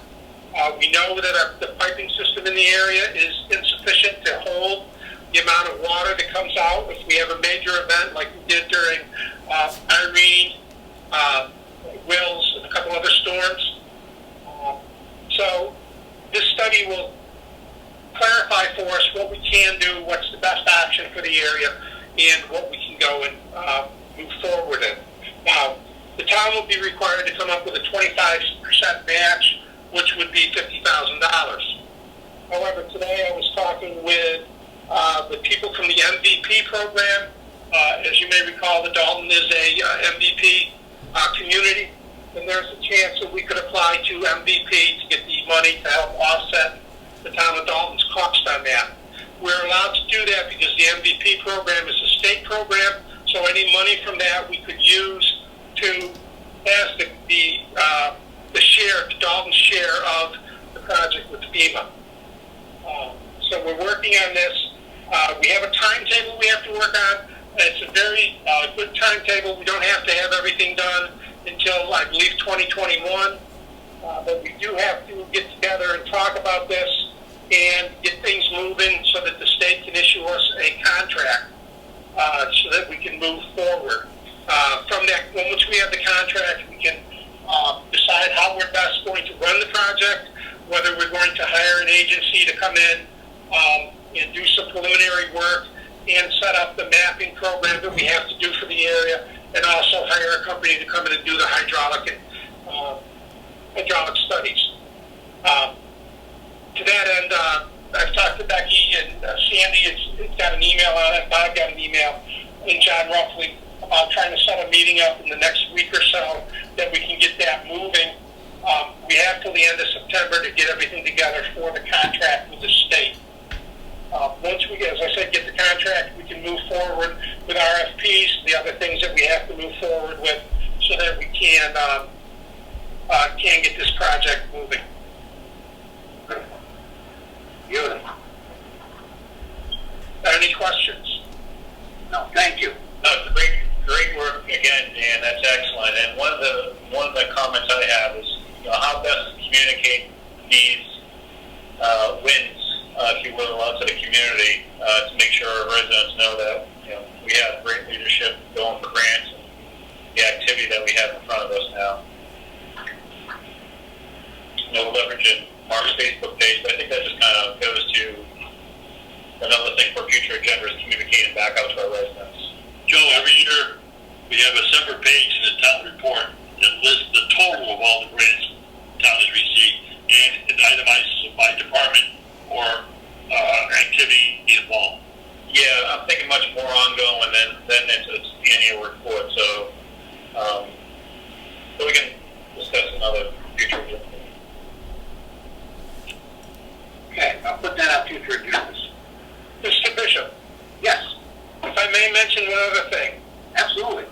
We know that the piping system in the area is insufficient to hold the amount of water that comes out if we have a major event like we did during Irene, Wills, and a couple other storms. So this study will clarify for us what we can do, what's the best option for the area, and what we can go and move forward in. Now, the town will be required to come up with a 25% match, which would be $50,000. However, today I was talking with the people from the MVP program. As you may recall, the Dalton is a MVP community, and there's a chance that we could apply to MVP to get the money to help offset the town of Dalton's cost on that. We're allowed to do that because the MVP program is a state program, so any money from that we could use to as the share, the Dalton share of the project with FEMA. So we're working on this. We have a timetable we have to work on. It's a very good timetable. We don't have to have everything done until, I believe, 2021. But we do have to get together and talk about this and get things moving so that the state can issue us a contract so that we can move forward. From that, once we have the contract, we can decide how we're best going to run the project, whether we're going to hire an agency to come in and do some preliminary work and set up the mapping program that we have to do for the area, and also hire a company to come in and do the hydraulic and hydraulic studies. To that end, I've talked to Becky and Sandy. It's got an email on it. Bob got an email, and John Ruffley about trying to set a meeting up in the next week or so that we can get that moving. We have till the end of September to get everything together for the contract with the state. Once we, as I said, get the contract, we can move forward with RFPs, the other things that we have to move forward with, so that we can get this project moving. Beautiful. Any questions? No, thank you. No, it's great work again, Dan. That's excellent. And one of the comments I have is, how best to communicate these wins, if you will, out to the community to make sure our residents know that we have great leadership going for grants and the activity that we have in front of us now. Leveraging Mark's Facebook page, but I think that just kind of goes to another thing for future agenda is communicating back out to our residents. Joe, every year we have a separate page in the town report that lists the total of all the grants the town has received, and it itemizes by department or activity involved. Yeah, I'm thinking much more ongoing than into the annual report, so we can discuss another future agenda. Okay, I'll put that on future agendas. Mr. Bishop, Yes, if I may mention one other thing. absolutely.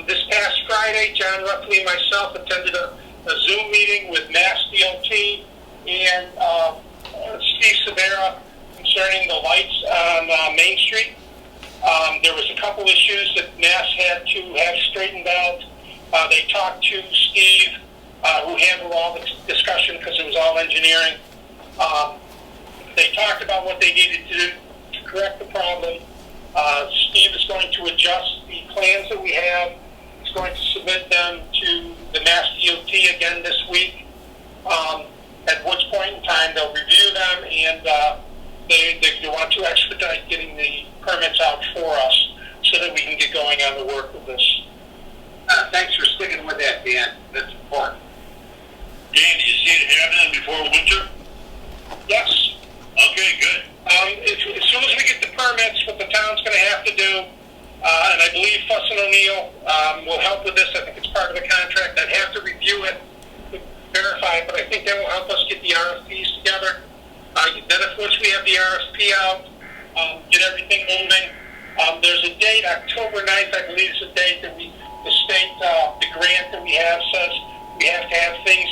This past Friday, John Ruffley and myself attended a Zoom meeting with Mass DOT and Steve Severa concerning the lights on Main Street. There was a couple issues that Mass had to have straightened out. They talked to Steve, who handled all the discussion because it was all engineering. They talked about what they needed to do to correct the problem. Steve is going to adjust the plans that we have. He's going to submit them to the Mass DOT again this week, at which point in time they'll review them, and they want to expedite getting the permits out for us so that we can get going on the work of this. Thanks for sticking with that, Dan. That's important. Dan, do you see it happening before winter? Yes. Okay, good. As soon as we get the permits, what the town's going to have have to do. And I believe Fuss and O'Neill will help with this. I think it's part of the contract. I'd have to review it to verify it, but I think that will help us get the RFPs together. Then once we have the RFP out, get everything moving. There's a date, October 9th, I believe is the date that the state, the grant that we have says we have to have things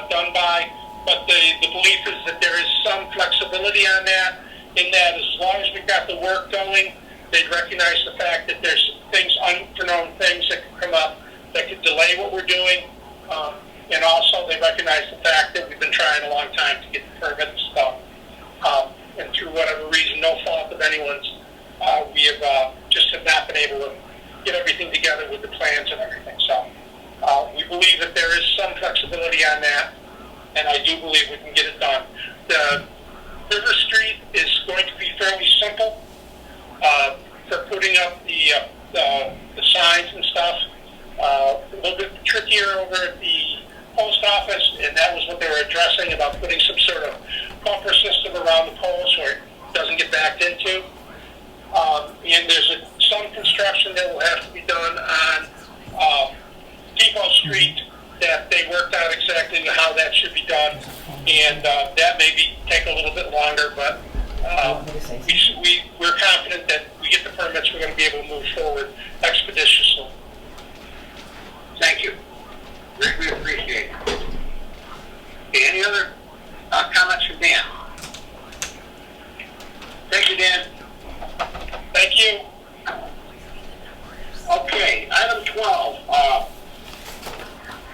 done by. But the belief is that there is some flexibility on that, in that as long as we've got the work going, they'd recognize the fact that there's things, unforeseen things that could come up that could delay what we're doing. And also they recognize the fact that we've been trying a long time to get the permits done. And through whatever reason, no fault of anyone's, we have just have not been able to get everything together with the plans and everything. So we believe that there is some flexibility on that, and I do believe we can get it done. The River Street is going to be fairly simple for putting up the signs and stuff. A little bit trickier over at the post office, and that was what they were addressing about putting some sort of bumper system around the pole so it doesn't get backed into. And there's some construction that will have to be done on Depot Street that they worked out exactly how that should be done, and that may take a little bit longer, but we're confident that we get the permits, we're going to be able to move forward expeditiously. Thank you. Greatly appreciate it. Okay, any other comments from Dan? Thank you, Dan. Thank you. Okay, item 12,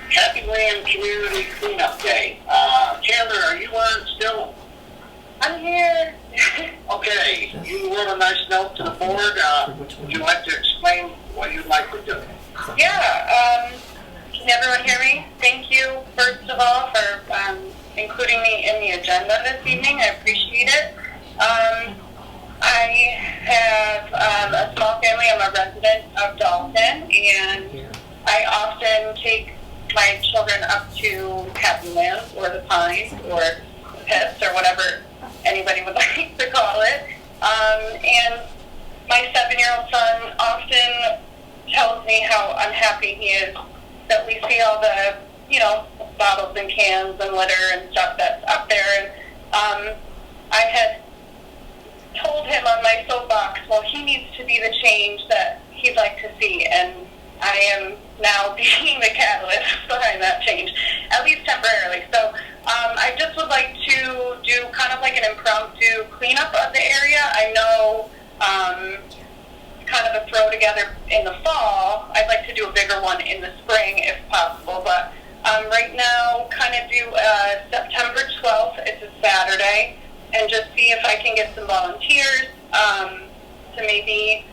Happy Land Community Cleanup Day. Taylor, are you on still? I'm here. Okay, you wrote a nice note to the board. Would you like to explain what you'd like to do? Yeah, can everyone hear me? Thank you, first of all, for including me in the agenda this evening. I appreciate it. I have a small family. I'm a resident of Dalton, and I often take my children up to Happy Land or the Pines or the Pits or whatever anybody would like to call it. And my 7-year-old son often tells me how unhappy he is that we see all the, bottles and cans and litter and stuff that's up there. And I had told him on my soapbox, well, he needs to be the change that he'd like to see, and I am now being the catalyst behind that change, at least temporarily. So I just would like to do kind of like an impromptu cleanup of the area. I know kind of a throw together in the fall. I'd like to do a bigger one in the spring if possible, but right now kind of do September 12th. It's a Saturday, and just see if I can get some volunteers to maybe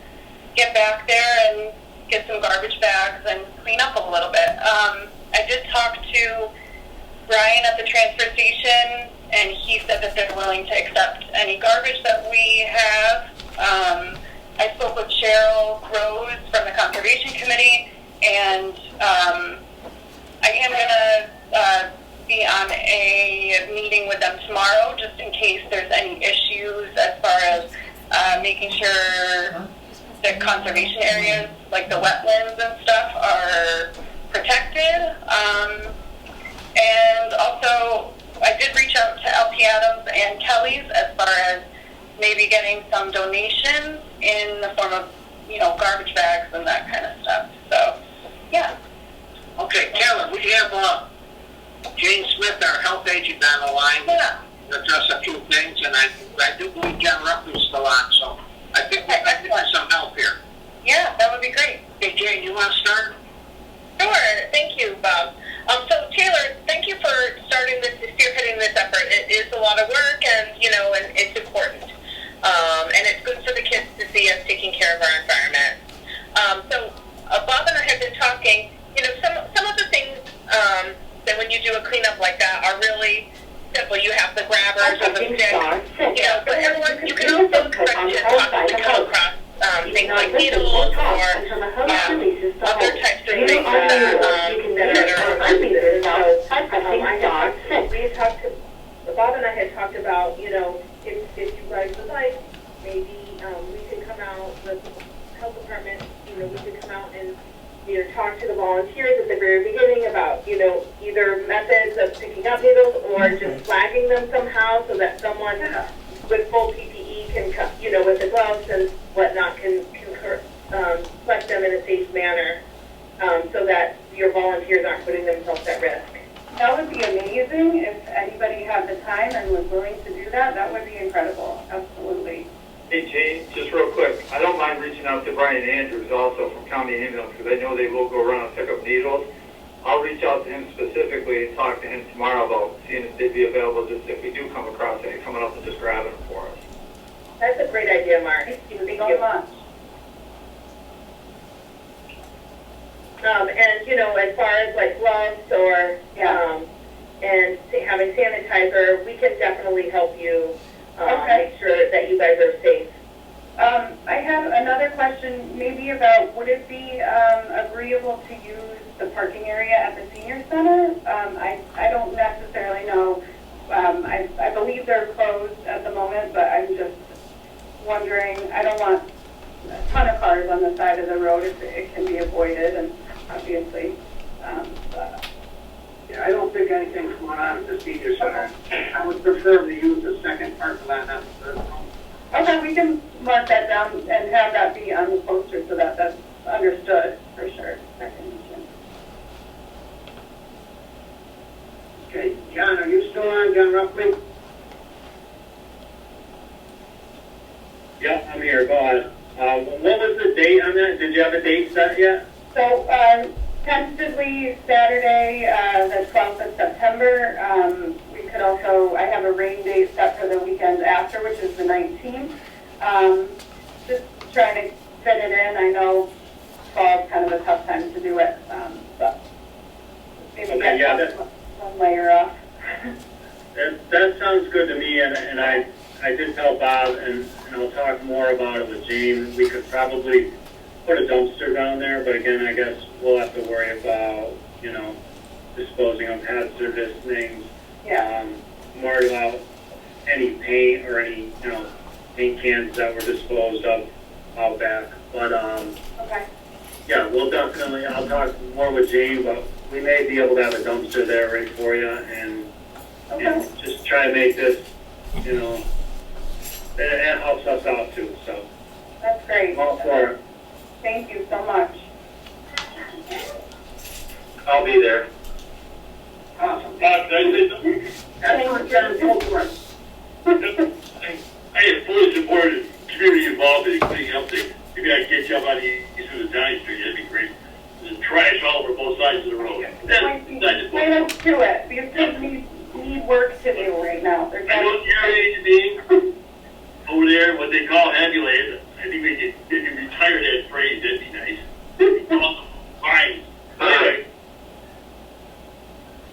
get back there and get some garbage bags and clean up a little bit. I did talk to Brian at the transfer station, and he said that they're willing to accept any garbage that we have. I spoke with Cheryl Rose from the Conservation Committee, and I am going to be on a meeting with them tomorrow, just in case there's any issues as far as making sure the conservation areas, like the wetlands and stuff, are protected. And also, I did reach out to LP Adams and Kelly's as far as maybe getting some donations in the form of, garbage bags and that kind of stuff. So, yeah. Okay, Taylor, we have Jane Smith, our health agent, on the line to address a few things, and I do believe John Ruffey's still on, so I think there's some help here. Yeah, that would be great. Hey, Jane, you want to start? Sure. Thank you, Bob. So, Taylor, thank you for spearheading this effort. It is a lot of work, and it's important. And it's good for the kids to see us taking care of our environment. So, Bob and I have been talking. Some of the things that when you do a cleanup like that are really simple. You have the grabbers or the sticks. But everyone, you can also expect to possibly come across things like needles or other types of things Bob and I had talked about, if you guys would like, maybe we could come out, the health department, we could come out and talk to the volunteers at the very beginning about, either methods of picking up needles or just flagging them somehow so that someone with full PPE can, with the gloves and whatnot can collect them in a safe manner so that your volunteers aren't putting themselves at risk. That would be amazing if anybody had the time and was willing to do that. That would be incredible. Absolutely. Hey, Jane, just real quick. I don't mind reaching out to Brian Andrews also from County Ambulance because I know they will go around and pick up needles. I'll reach out to him specifically and talk to him tomorrow about seeing if they'd be available just if we do come across any, coming up and just grabbing them for us. That's a great idea, Mark. Thank you so much. And, as far as like gloves or, and having sanitizer, we can definitely help you make sure that you guys are safe. I have another question maybe about, would it be agreeable to use the parking area at the senior center? I don't necessarily know. I believe they're closed at the moment, but I'm just wondering, I don't want a ton of cars on the side of the road if it can be avoided, and obviously. Yeah, I don't think anything's going on at the senior center. I would prefer to use the second parking lot, not the third one. Okay, we can mark that down and have that be on the poster so that that's understood for sure. Recognition. Okay, John, are you still on, John Ruffley? Yeah, I'm here. Go ahead. What was the date on that? Did you have a date set yet? So, tentatively Saturday, the 12th of September. We could also, I have a rain date set for the weekend after, which is the 19th. Just trying to fit it in. I know fall's kind of a tough time to do it, but maybe get one layer off. That sounds good to me, and I did tell Bob, and I'll talk more about it with James. We could probably put a dumpster down there, but again, I guess we'll have to worry about, disposing of hazardous things. Yeah. More about any paint or any, paint cans that were disposed of out back. But, okay. Yeah, we'll definitely, I'll talk more with Jane, but we may be able to have a dumpster there right for you and just try to make this, it helps us out too, so. That's great. I'm all for it. Thank you so much. I'll be there. Awesome. Bob, can I say something? Excellent, John, go for it. I am fully supported community involvement in cleaning up things. Maybe I can get you up on the east of the Giant Street. That'd be great. There's trash all over both sides of the road. Right up to it. These kids need work to do right now. I know the area is being over there, what they call ambulance. I think they can retire that phrase. That'd be nice. Fine. Anyway.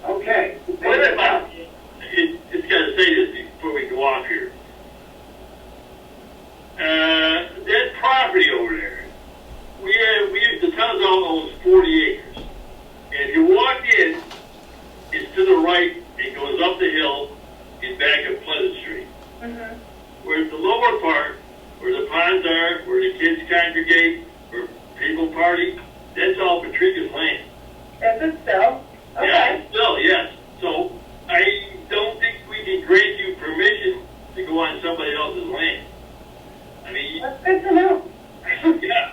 Okay. What about, it's got to say this before we go off here. That property over there, the town owns 40 acres. And if you walk in, it's to the right, it goes up the hill and back up Pleasant Street. Mm-hmm. Whereas the lower part, where the ponds are, where the kids congregate, where people party, that's all Patrica's land. Is it still? Okay. Yeah, still, yes. So I don't think we can grant you permission to go on somebody else's land. I mean, that's good to know. Yeah.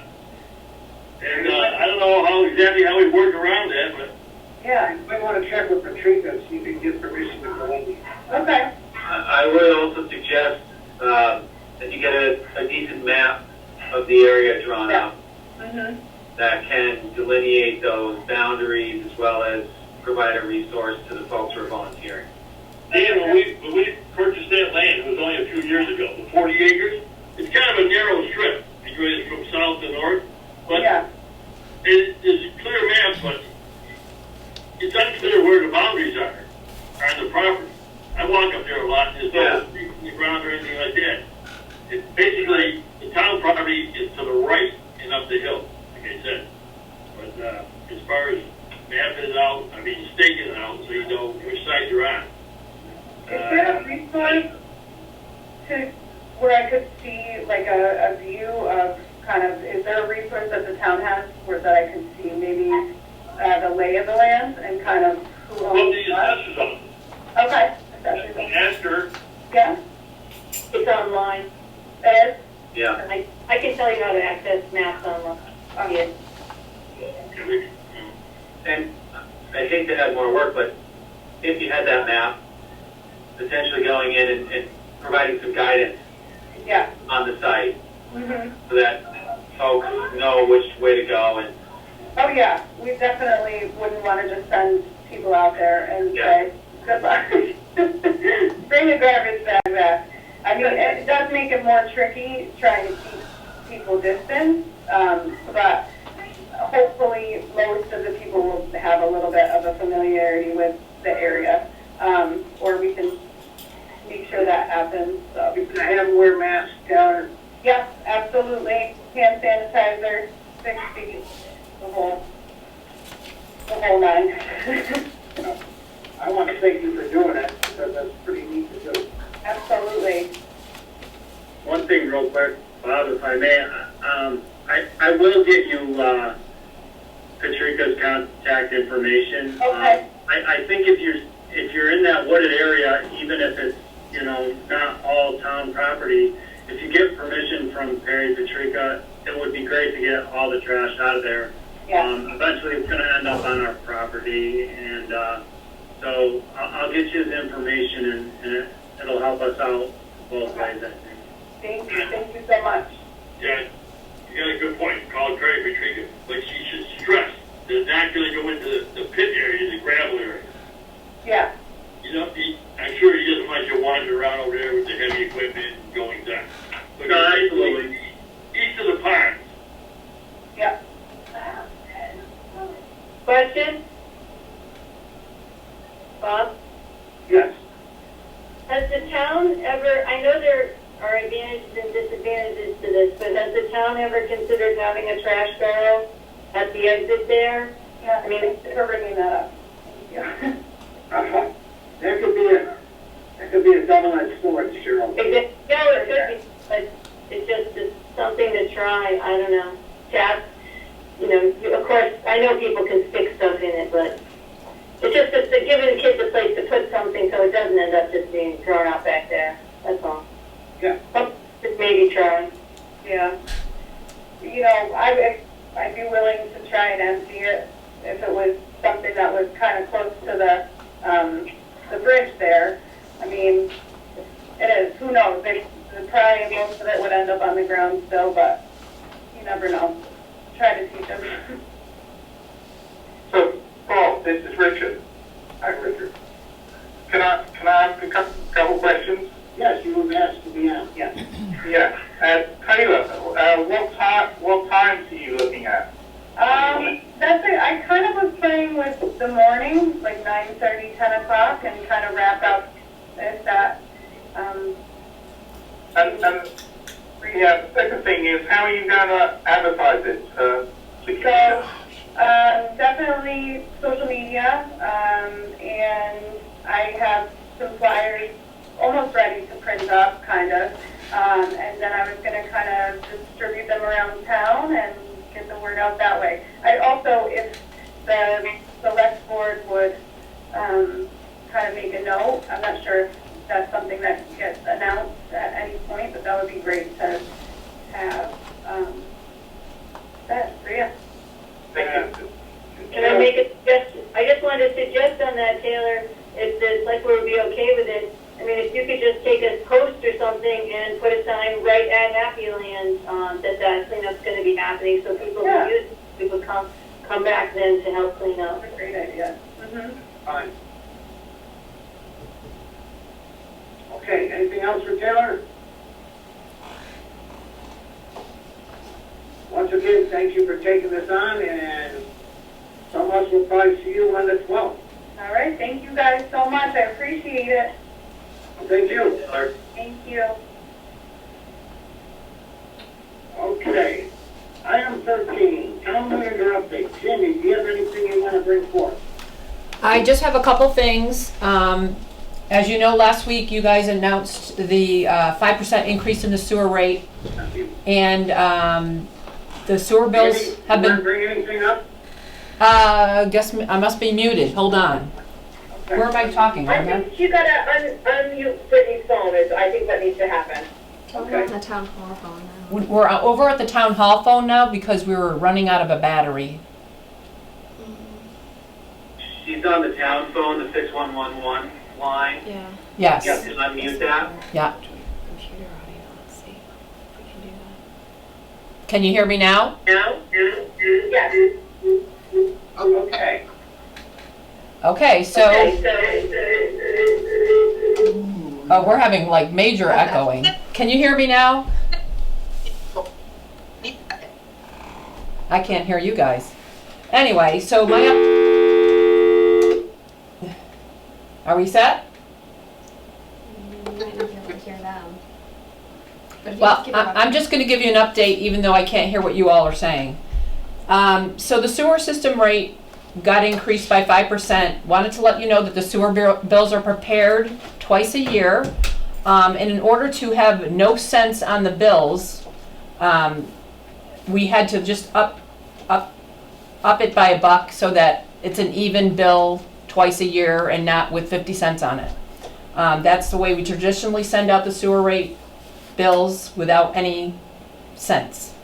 And I don't know exactly how we work around that, but yeah, we want to check with Patrica and see if we can get permission to go in. Okay. I would also suggest that you get a decent map of the area drawn out that can delineate those boundaries as well as provide a resource to the folks who are volunteering. Dan, when we purchased that land, it was only a few years ago, the 40 acres, it's kind of a narrow strip. It goes from south to north, but it's clear maps, but it's unclear where the boundaries are on the property. I walk up there a lot, and there's no street in the ground or anything like that. It's basically, the town property is to the right and up the hill, like I said. But as far as mapping it out, I mean, staking it out so you know which side you're on. Is there a resource to where I could see like a view of kind of, is there a resource that the town has where that I can see maybe the lay of the land and kind of who Well, owns the what? assessor's office. Okay. Ask her. Yeah, It's online. it is? Yeah. I can tell you how to access maps online. Yeah. And I hate to add more work, but if you had that map, potentially going in and providing some guidance Yeah. on the site Mm-hmm. so that folks know which way to go and Oh, yeah, we definitely wouldn't want to just send people out there and say, good luck. Bring a garbage bag back. I mean, it does make it more tricky trying to keep people distant, but hopefully most of the people will have a little bit of a familiarity with the area, or we can make sure that happens. So. You can have them wear masks down. Yes, absolutely. Hand sanitizer, 6 feet, the whole nine. I want to thank you for doing it, because that's pretty neat to do. Absolutely. One thing real quick, Bob, if I may, I will get you Patrica's contact information. Okay. I think if you're in that wooded area, even if it's, not all town property, if you get permission from Perry Patrica, it would be great to get all the trash out of there. Yeah. Eventually it's gonna end up on our property, and, so I'll get you his information, and it'll help us out both ways, I think. Thank you so much. Yeah, you got a good point. Call Terry Patrica, but she should stress they're not going to go into the pit area, the gravel area. Yeah. I'm sure he doesn't want you wandering around over there with the heavy equipment and going down. But No, absolutely. East of the pond. Yeah. Question? Bob? Yes. Has the town ever, I know there are advantages and disadvantages to this, but has the town ever considered having a trash barrel at the exit there? Yeah, I mean, thanks for bringing that up. Yeah. That could be a double-edged sword, Cheryl. No, it could be, but it's something to try, I don't know. Tap, of course, I know people can stick stuff in it, but it's just giving the kids a place to put something so it doesn't end up just being thrown out back there, that's all. Yeah. Just maybe try. Yeah. I'd be willing to try and empty it if it was something that was kind of close to the bridge there. I mean, it is, who knows, probably most of it would end up on the ground still, but you never know. Try to teach them. So, Paul, this is Richard. Hi, Richard. Can I ask a couple questions? Yes, you were asked to be on. Yeah. Yeah. Taylor, what times are you looking at? That's it. I kind of was playing with the morning, like 9:30, 10 o'clock, and kind of wrap up at that. And the second thing is, how are you going to advertise it? So, definitely social media, and I have some flyers almost ready to print up, kind of, and then I was going to kind of distribute them around town and get the word out that way. I also, if the Selectboard would kind of make a note, I'm not sure if that's something that gets announced at any point, but that would be great to have that for you. Thank you. Can I make a suggestion? I just wanted to suggest on that, Taylor, if the Selectboard would be okay with it. I mean, if you could just take a post or something and put a sign right at Happy Land that cleanup's going to be happening, so people can use it, people come back then to help clean up. That's a great idea. Mm-hmm. Fine. Okay, anything else for Taylor? Once again, thank you for taking this on, and some of us will probably see you on the 12th. All right, thank you guys so much. I appreciate it. Thank you. Thank you. Okay. Item 13, town manager update. Jamie, do you have anything you want to bring forth? I just have a couple things. As you know, last week you guys announced the 5% increase in the sewer rate, and the sewer bills have been. Bring anything up? Guess I must be muted. Hold on. Where am I talking? I think you gotta unmute Brittany's phone. I think that needs to happen. Okay. The town hall phone now. We're over at the town hall phone now because we were running out of a battery. She's on the town phone, the 6111 line. Yeah. Yes. Just unmute that. Yeah. Computer audio. Let's see if we can do that. Can you hear me now? Now? Yes. Okay. Okay, so. Oh, we're having like major echoing. Can you hear me now? I can't hear you guys. Anyway, so my are we set? You might not be able to hear them. But if you Well, just keep it up. I'm just going to give you an update, even though I can't hear what you all are saying. So the sewer system rate got increased by 5%. Wanted to let you know that the sewer bills are prepared twice a year. And in order to have no cents on the bills, we had to just up it by $1 so that it's an even bill twice a year and not with 50 cents on it. That's the way we traditionally send out the sewer rate bills without any cents.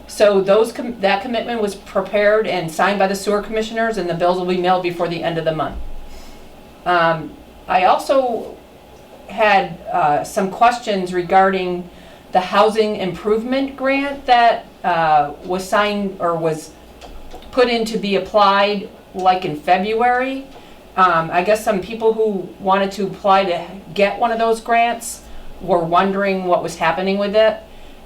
So that commitment was prepared and signed by the sewer commissioners, and the bills will be mailed before the end of the month. I also had some questions regarding the housing improvement grant that was signed or was put in to be applied like in February. I guess some people who wanted to apply to get one of those grants were wondering what was happening with it.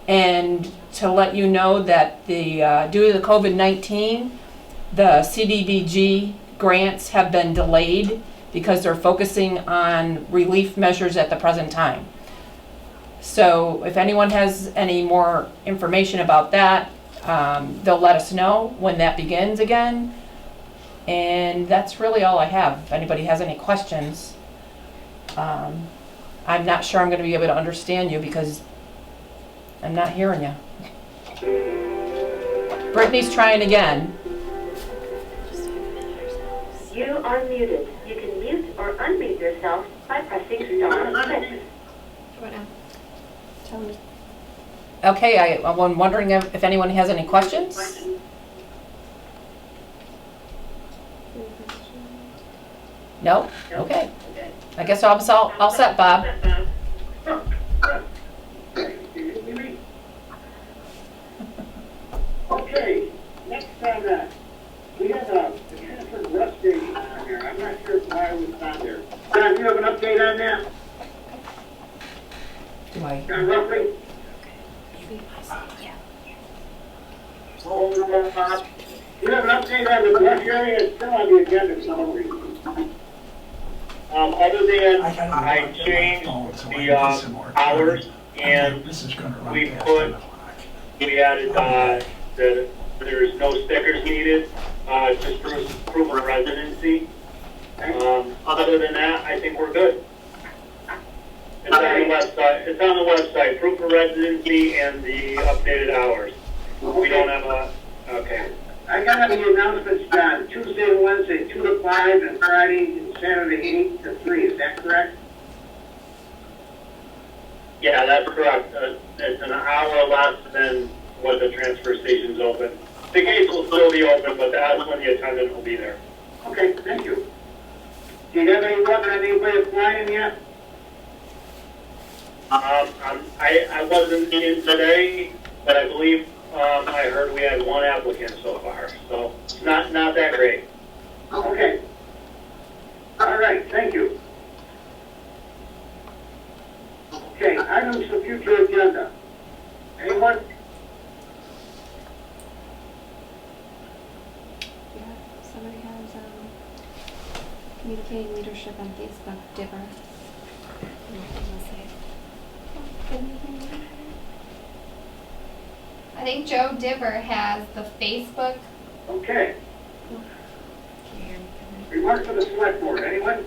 And to let you know that due to the COVID-19, the CDBG grants have been delayed because they're focusing on relief measures at the present time. So if anyone has any more information about that, they'll let us know when that begins again. And that's really all I have. If anybody has any questions, I'm not sure I'm going to be able to understand you because I'm not hearing you. Brittany's trying again. You are muted. You can mute or unmute yourself by pressing *6. What now? Tell me. Okay, I'm wondering if anyone has any questions. No? Okay. I guess I'll set, Bob. Okay, next on that, we have the transfer rust station on here. I'm not sure why it was on there. John, do you have an update on that? Do I? John, roughly? Yeah. Oh, you have an update on the brush area? It's still on the agenda for some reason. Other than I changed the hours and we added that there's no stickers needed, just proof of residency. Other than that, I think we're good. It's on the website. It's on the website. Proof of residency and the updated hours. We don't have a. Okay. I got the announcements on Tuesday and Wednesday 2 to 5 and Friday and Saturday 8 to 3. Is that correct? Yeah, that's correct. It's an hour less than what the transfer station's open. The gates will still be open, but that's when the attendant will be there. Okay, thank you. Do you have any luck on anybody applying yet? I wasn't in today, but I believe I heard we had one applicant so far, so it's not that great. Okay. All right, thank you. Okay, items for future agenda. Anyone? Yeah, somebody has communicating leadership on Facebook, Dipper. I think Joe Dipper has the Facebook. Okay. Remarks for the select board. Anyone?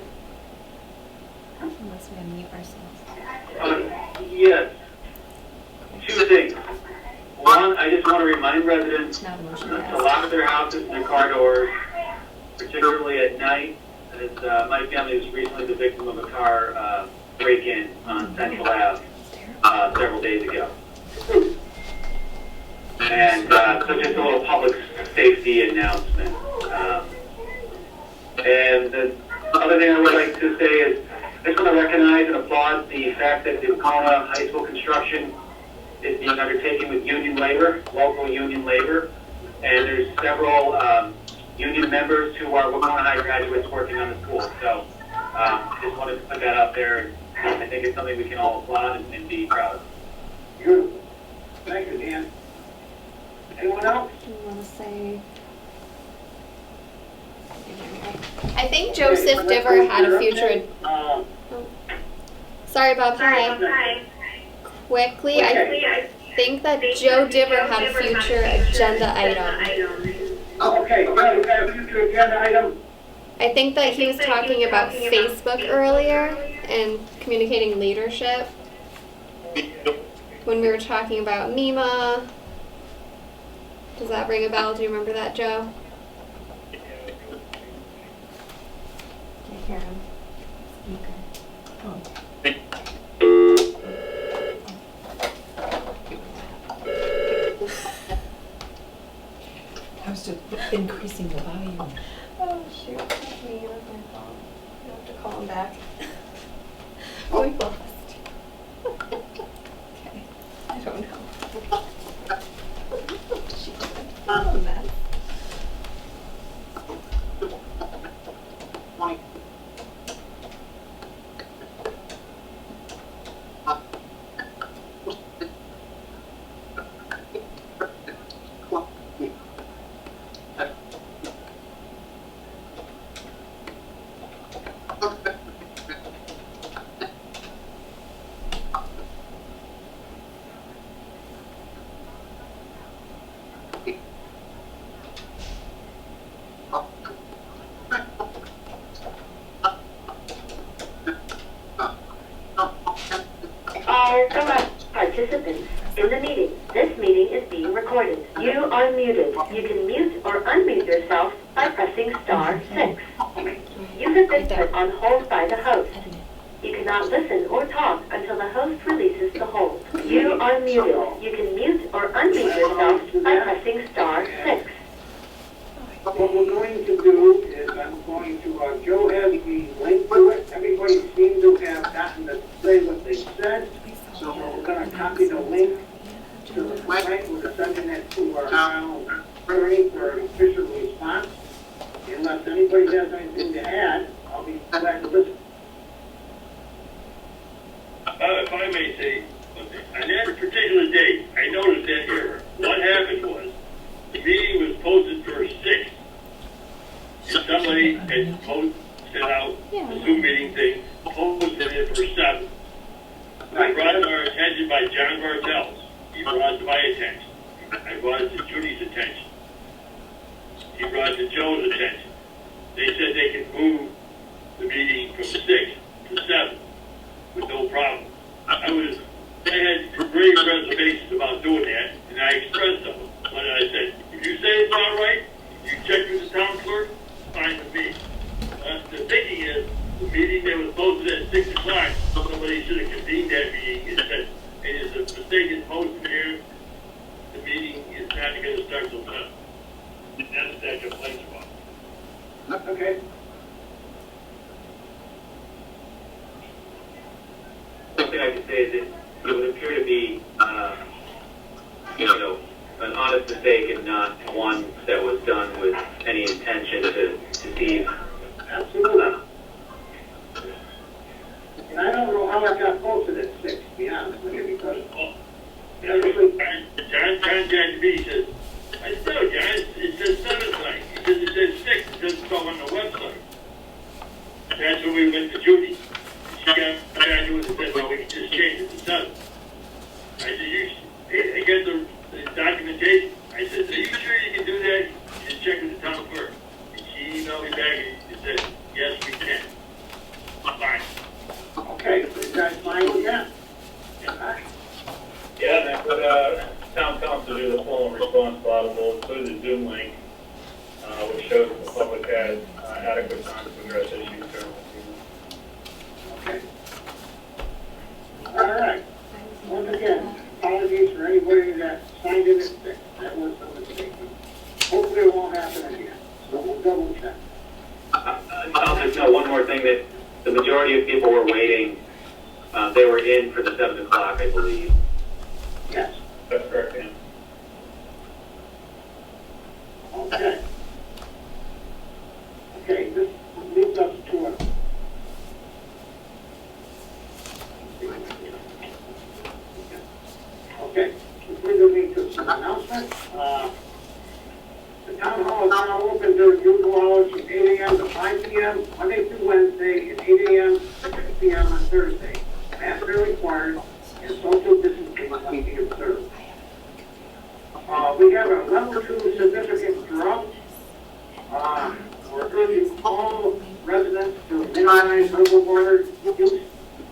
So we unmute ourselves. Yes. Two things. One, I just want to remind residents Now the motion to passed. lock their houses and their car doors, particularly at night. As my family was recently the victim of a car break-in on Central Ave several days ago. And so just a little public safety announcement. And the other thing I would like to say is I just want to recognize and applaud the fact that the Wacona High School construction is being undertaken with union labor, local union labor. And there's several union members who are Wacona High graduates working on the school. So just wanted to put that out there. I think it's something we can all applaud and be proud of. Beautiful. Thank you, Dan. Anyone else? Do you want to say? I think Joseph Diver had a future. Sorry, Bob. Hi. Quickly, I think that Joe Diver had a future agenda item. Oh, okay. Well, we got a future agenda item. I think that he was talking about Facebook earlier and communicating leadership. When we were talking about NEMA. Does that ring a bell? Do you remember that, Joe? Can't hear him. I was just increasing the volume. Oh shoot, that's me. That's my fault. I have to call him back. Oh, we lost. Okay. I don't know. Oh, mess. Participants in the meeting. This meeting is being recorded. You are muted. You can mute or unmute yourself by pressing star 6. You have been put on hold by the host. You cannot listen or talk until the host releases the hold. You are muted. You can mute or unmute yourself by pressing star 6. What we're going to do is I'm going to, Joe has the link to it. Everybody seems to have gotten to say what they said. So we're going to copy the link to the website. We're sending it to our town attorney for an official response. Unless anybody has anything to add, I'll be glad to listen. If I may say, on that particular date, I noticed that error. What happened was, the meeting was posted for 6. And somebody had posted out the Zoom meeting thing, posted it for 7. I brought it to our attention by John Bartels. He brought it to my attention. I brought it to Judy's attention. He brought it to Joe's attention. They said they could move the meeting from 6 to 7 with no problem. I had grave reservations about doing that, and I expressed them. But I said, if you say it's all right, you check with the town clerk, fine with me. The thinking is, the meeting that was posted at 6 o'clock, somebody should have convened that meeting and said, hey, there's a mistake in posting here. The meeting is not going to start till 7. And that's what that complaints about. Okay. Something I can say is that it would appear to be, an honest mistake and not one that was done with any intention to deceive. Absolutely. And I don't know how it got posted at 6, to be honest with you, because John contacted me, he says, I said, no, John, it says 7 tonight. He says it says 6, it doesn't go on the website. That's when we went to Judy. She got back to it and said, well, we can just change it to 7. I said, I got the documentation. I said, are you sure you can do that? Just check with the town clerk. And she emailed me back and said, yes, we can. Fine. okay. guys fine with that? Yeah, and that's what, town council do the full and responsible, will include the Zoom link, which shows that the public has adequate time to address issues during the Okay. All right. Once again, apologies for anybody that signed in it, that was a mistake. Hopefully it won't happen again, so we'll double check. I'll just know one more thing, that the majority of people were waiting. They were in for the 7 o'clock, I believe. Yes. That's correct, yeah. Okay. Okay, this leads us to a... Okay, this leads me to some announcements. The town hall is now open during usual hours from 8 a.m. to 5 p.m. Monday through Wednesday, and 8 a.m. to 6 p.m. on Thursday. Masks are required, and social distancing must be observed. We have a level 2 significant drought. We're urging all residents to minimize river water use,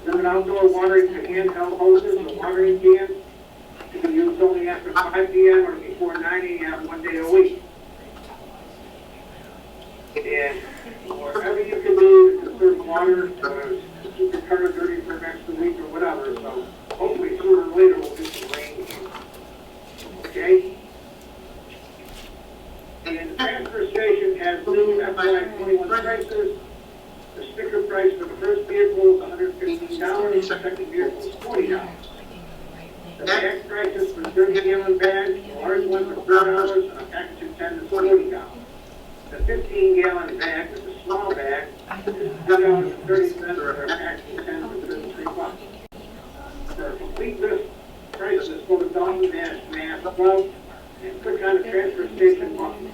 limit outdoor watering to handheld hoses or watering cans. To be used only after 5 p.m. or before 9 a.m. one day a week. And wherever you can do to conserve water, keep your car dirty for an extra week or whatever. So hopefully sooner or later we'll get some rain here. Okay? And the transfer station has new FY21 prices. The sticker price for the first vehicle is $115, the second vehicle is $40. The bag prices for 30-gallon bags, the large ones are $4, and a package of 10 is $40. The 15-gallon bag is a small bag, is $2.30, or a package of 10 is $33. For a complete list of prices, go to Dalton Mass Club and click on the transfer station button.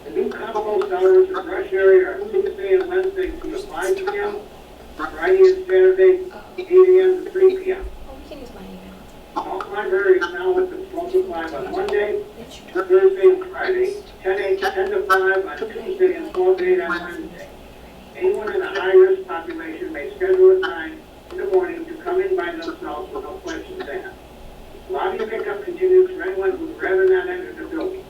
The new compost hours in the rush area are Tuesday and Wednesday to 5 p.m., Friday and Saturday, 8 a.m. to 3 p.m. All libraries now open 12 to 5 on Monday, Thursday and Friday, 10 to 5 on Tuesday, and 12 to 8 on Wednesday. Anyone in a high-risk population may schedule a time in the morning to come in by themselves with no questions asked. Lobby pickup continues for anyone who would rather not enter the building.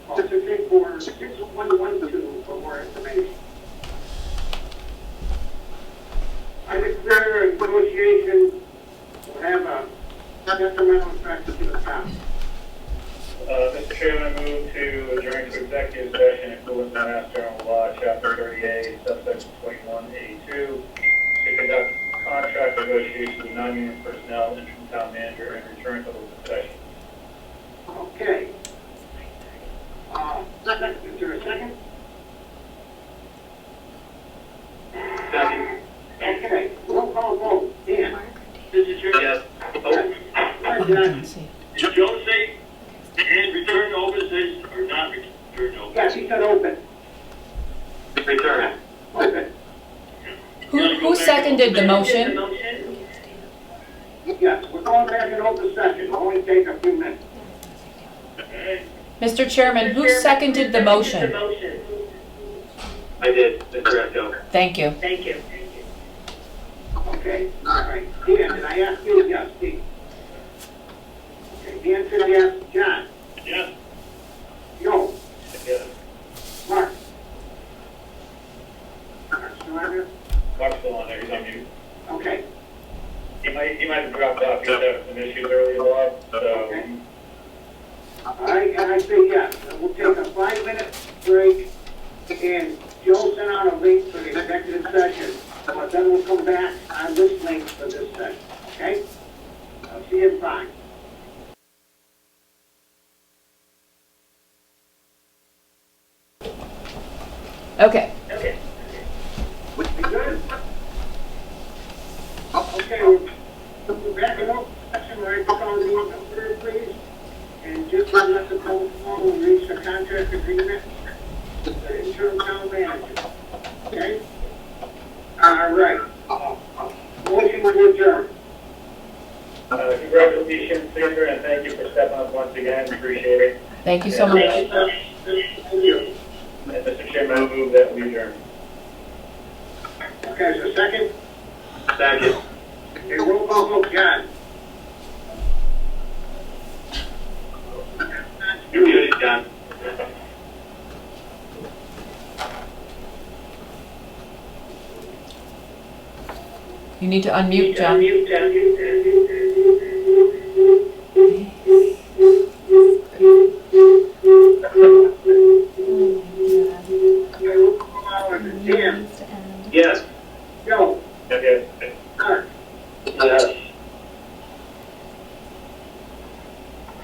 Call 684-6112 for more information. I declare a negotiation will have a detrimental effect to the town. Mr. Chairman, I move to adjourn to executive session in accordance with Mass General Law, Chapter 38, subsection 21A2, to conduct contract negotiations with non-union personnel, interim town manager, and return to open session. Okay. Second, is there a second? Second. Okay, roll call vote. Dan? Mr. Chairman? Yes. Did Joe say and return to open session or not return to open? Yes, he said open. Return. Open. Who seconded the motion? Yes, we're going back in open session. It'll only take a few minutes. Mr. Chairman, who seconded the motion? I did, Mr. Echo. Thank you. Okay, all right. Dan, did I ask you? Yes, Steve. Okay, Dan said yes. John? Yes. Joe? Yes. Mark? Mark, still on there? Mark's still on there, he's on mute. Okay. He might have dropped off, he was having some issues earlier, Bob, so. Okay. All right, and I say yes. We'll take a 5-minute break, and Joe sent out a link for the executive session, but then we'll come back on this link for this session, okay? I'll see you in 5. Okay. We good? Okay, we're back in open session, right? Call the number, please. And just let the phone reach the contract agreement with the interim town manager. Okay? All right. Motion to adjourn. Congratulations, Caesar, and thank you for stepping up once again, appreciate it. Thank you so much. Thank you. And Mr. Chairman, I move that we adjourn. Okay, so second? Second. Okay, roll call vote, John. You're muted, John. You need to unmute, John. Dan. Yes. Joe. Okay. Mark. Yes.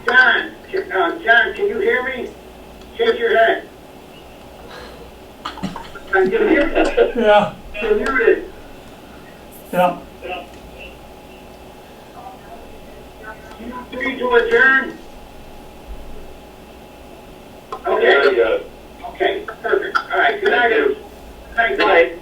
John, John, can you hear me? Shake your head. Can you hear me? Yeah, You're muted. yeah. You need to adjourn? There you Okay, go. okay, perfect. All right, good night. Thank you. Good night. Good night.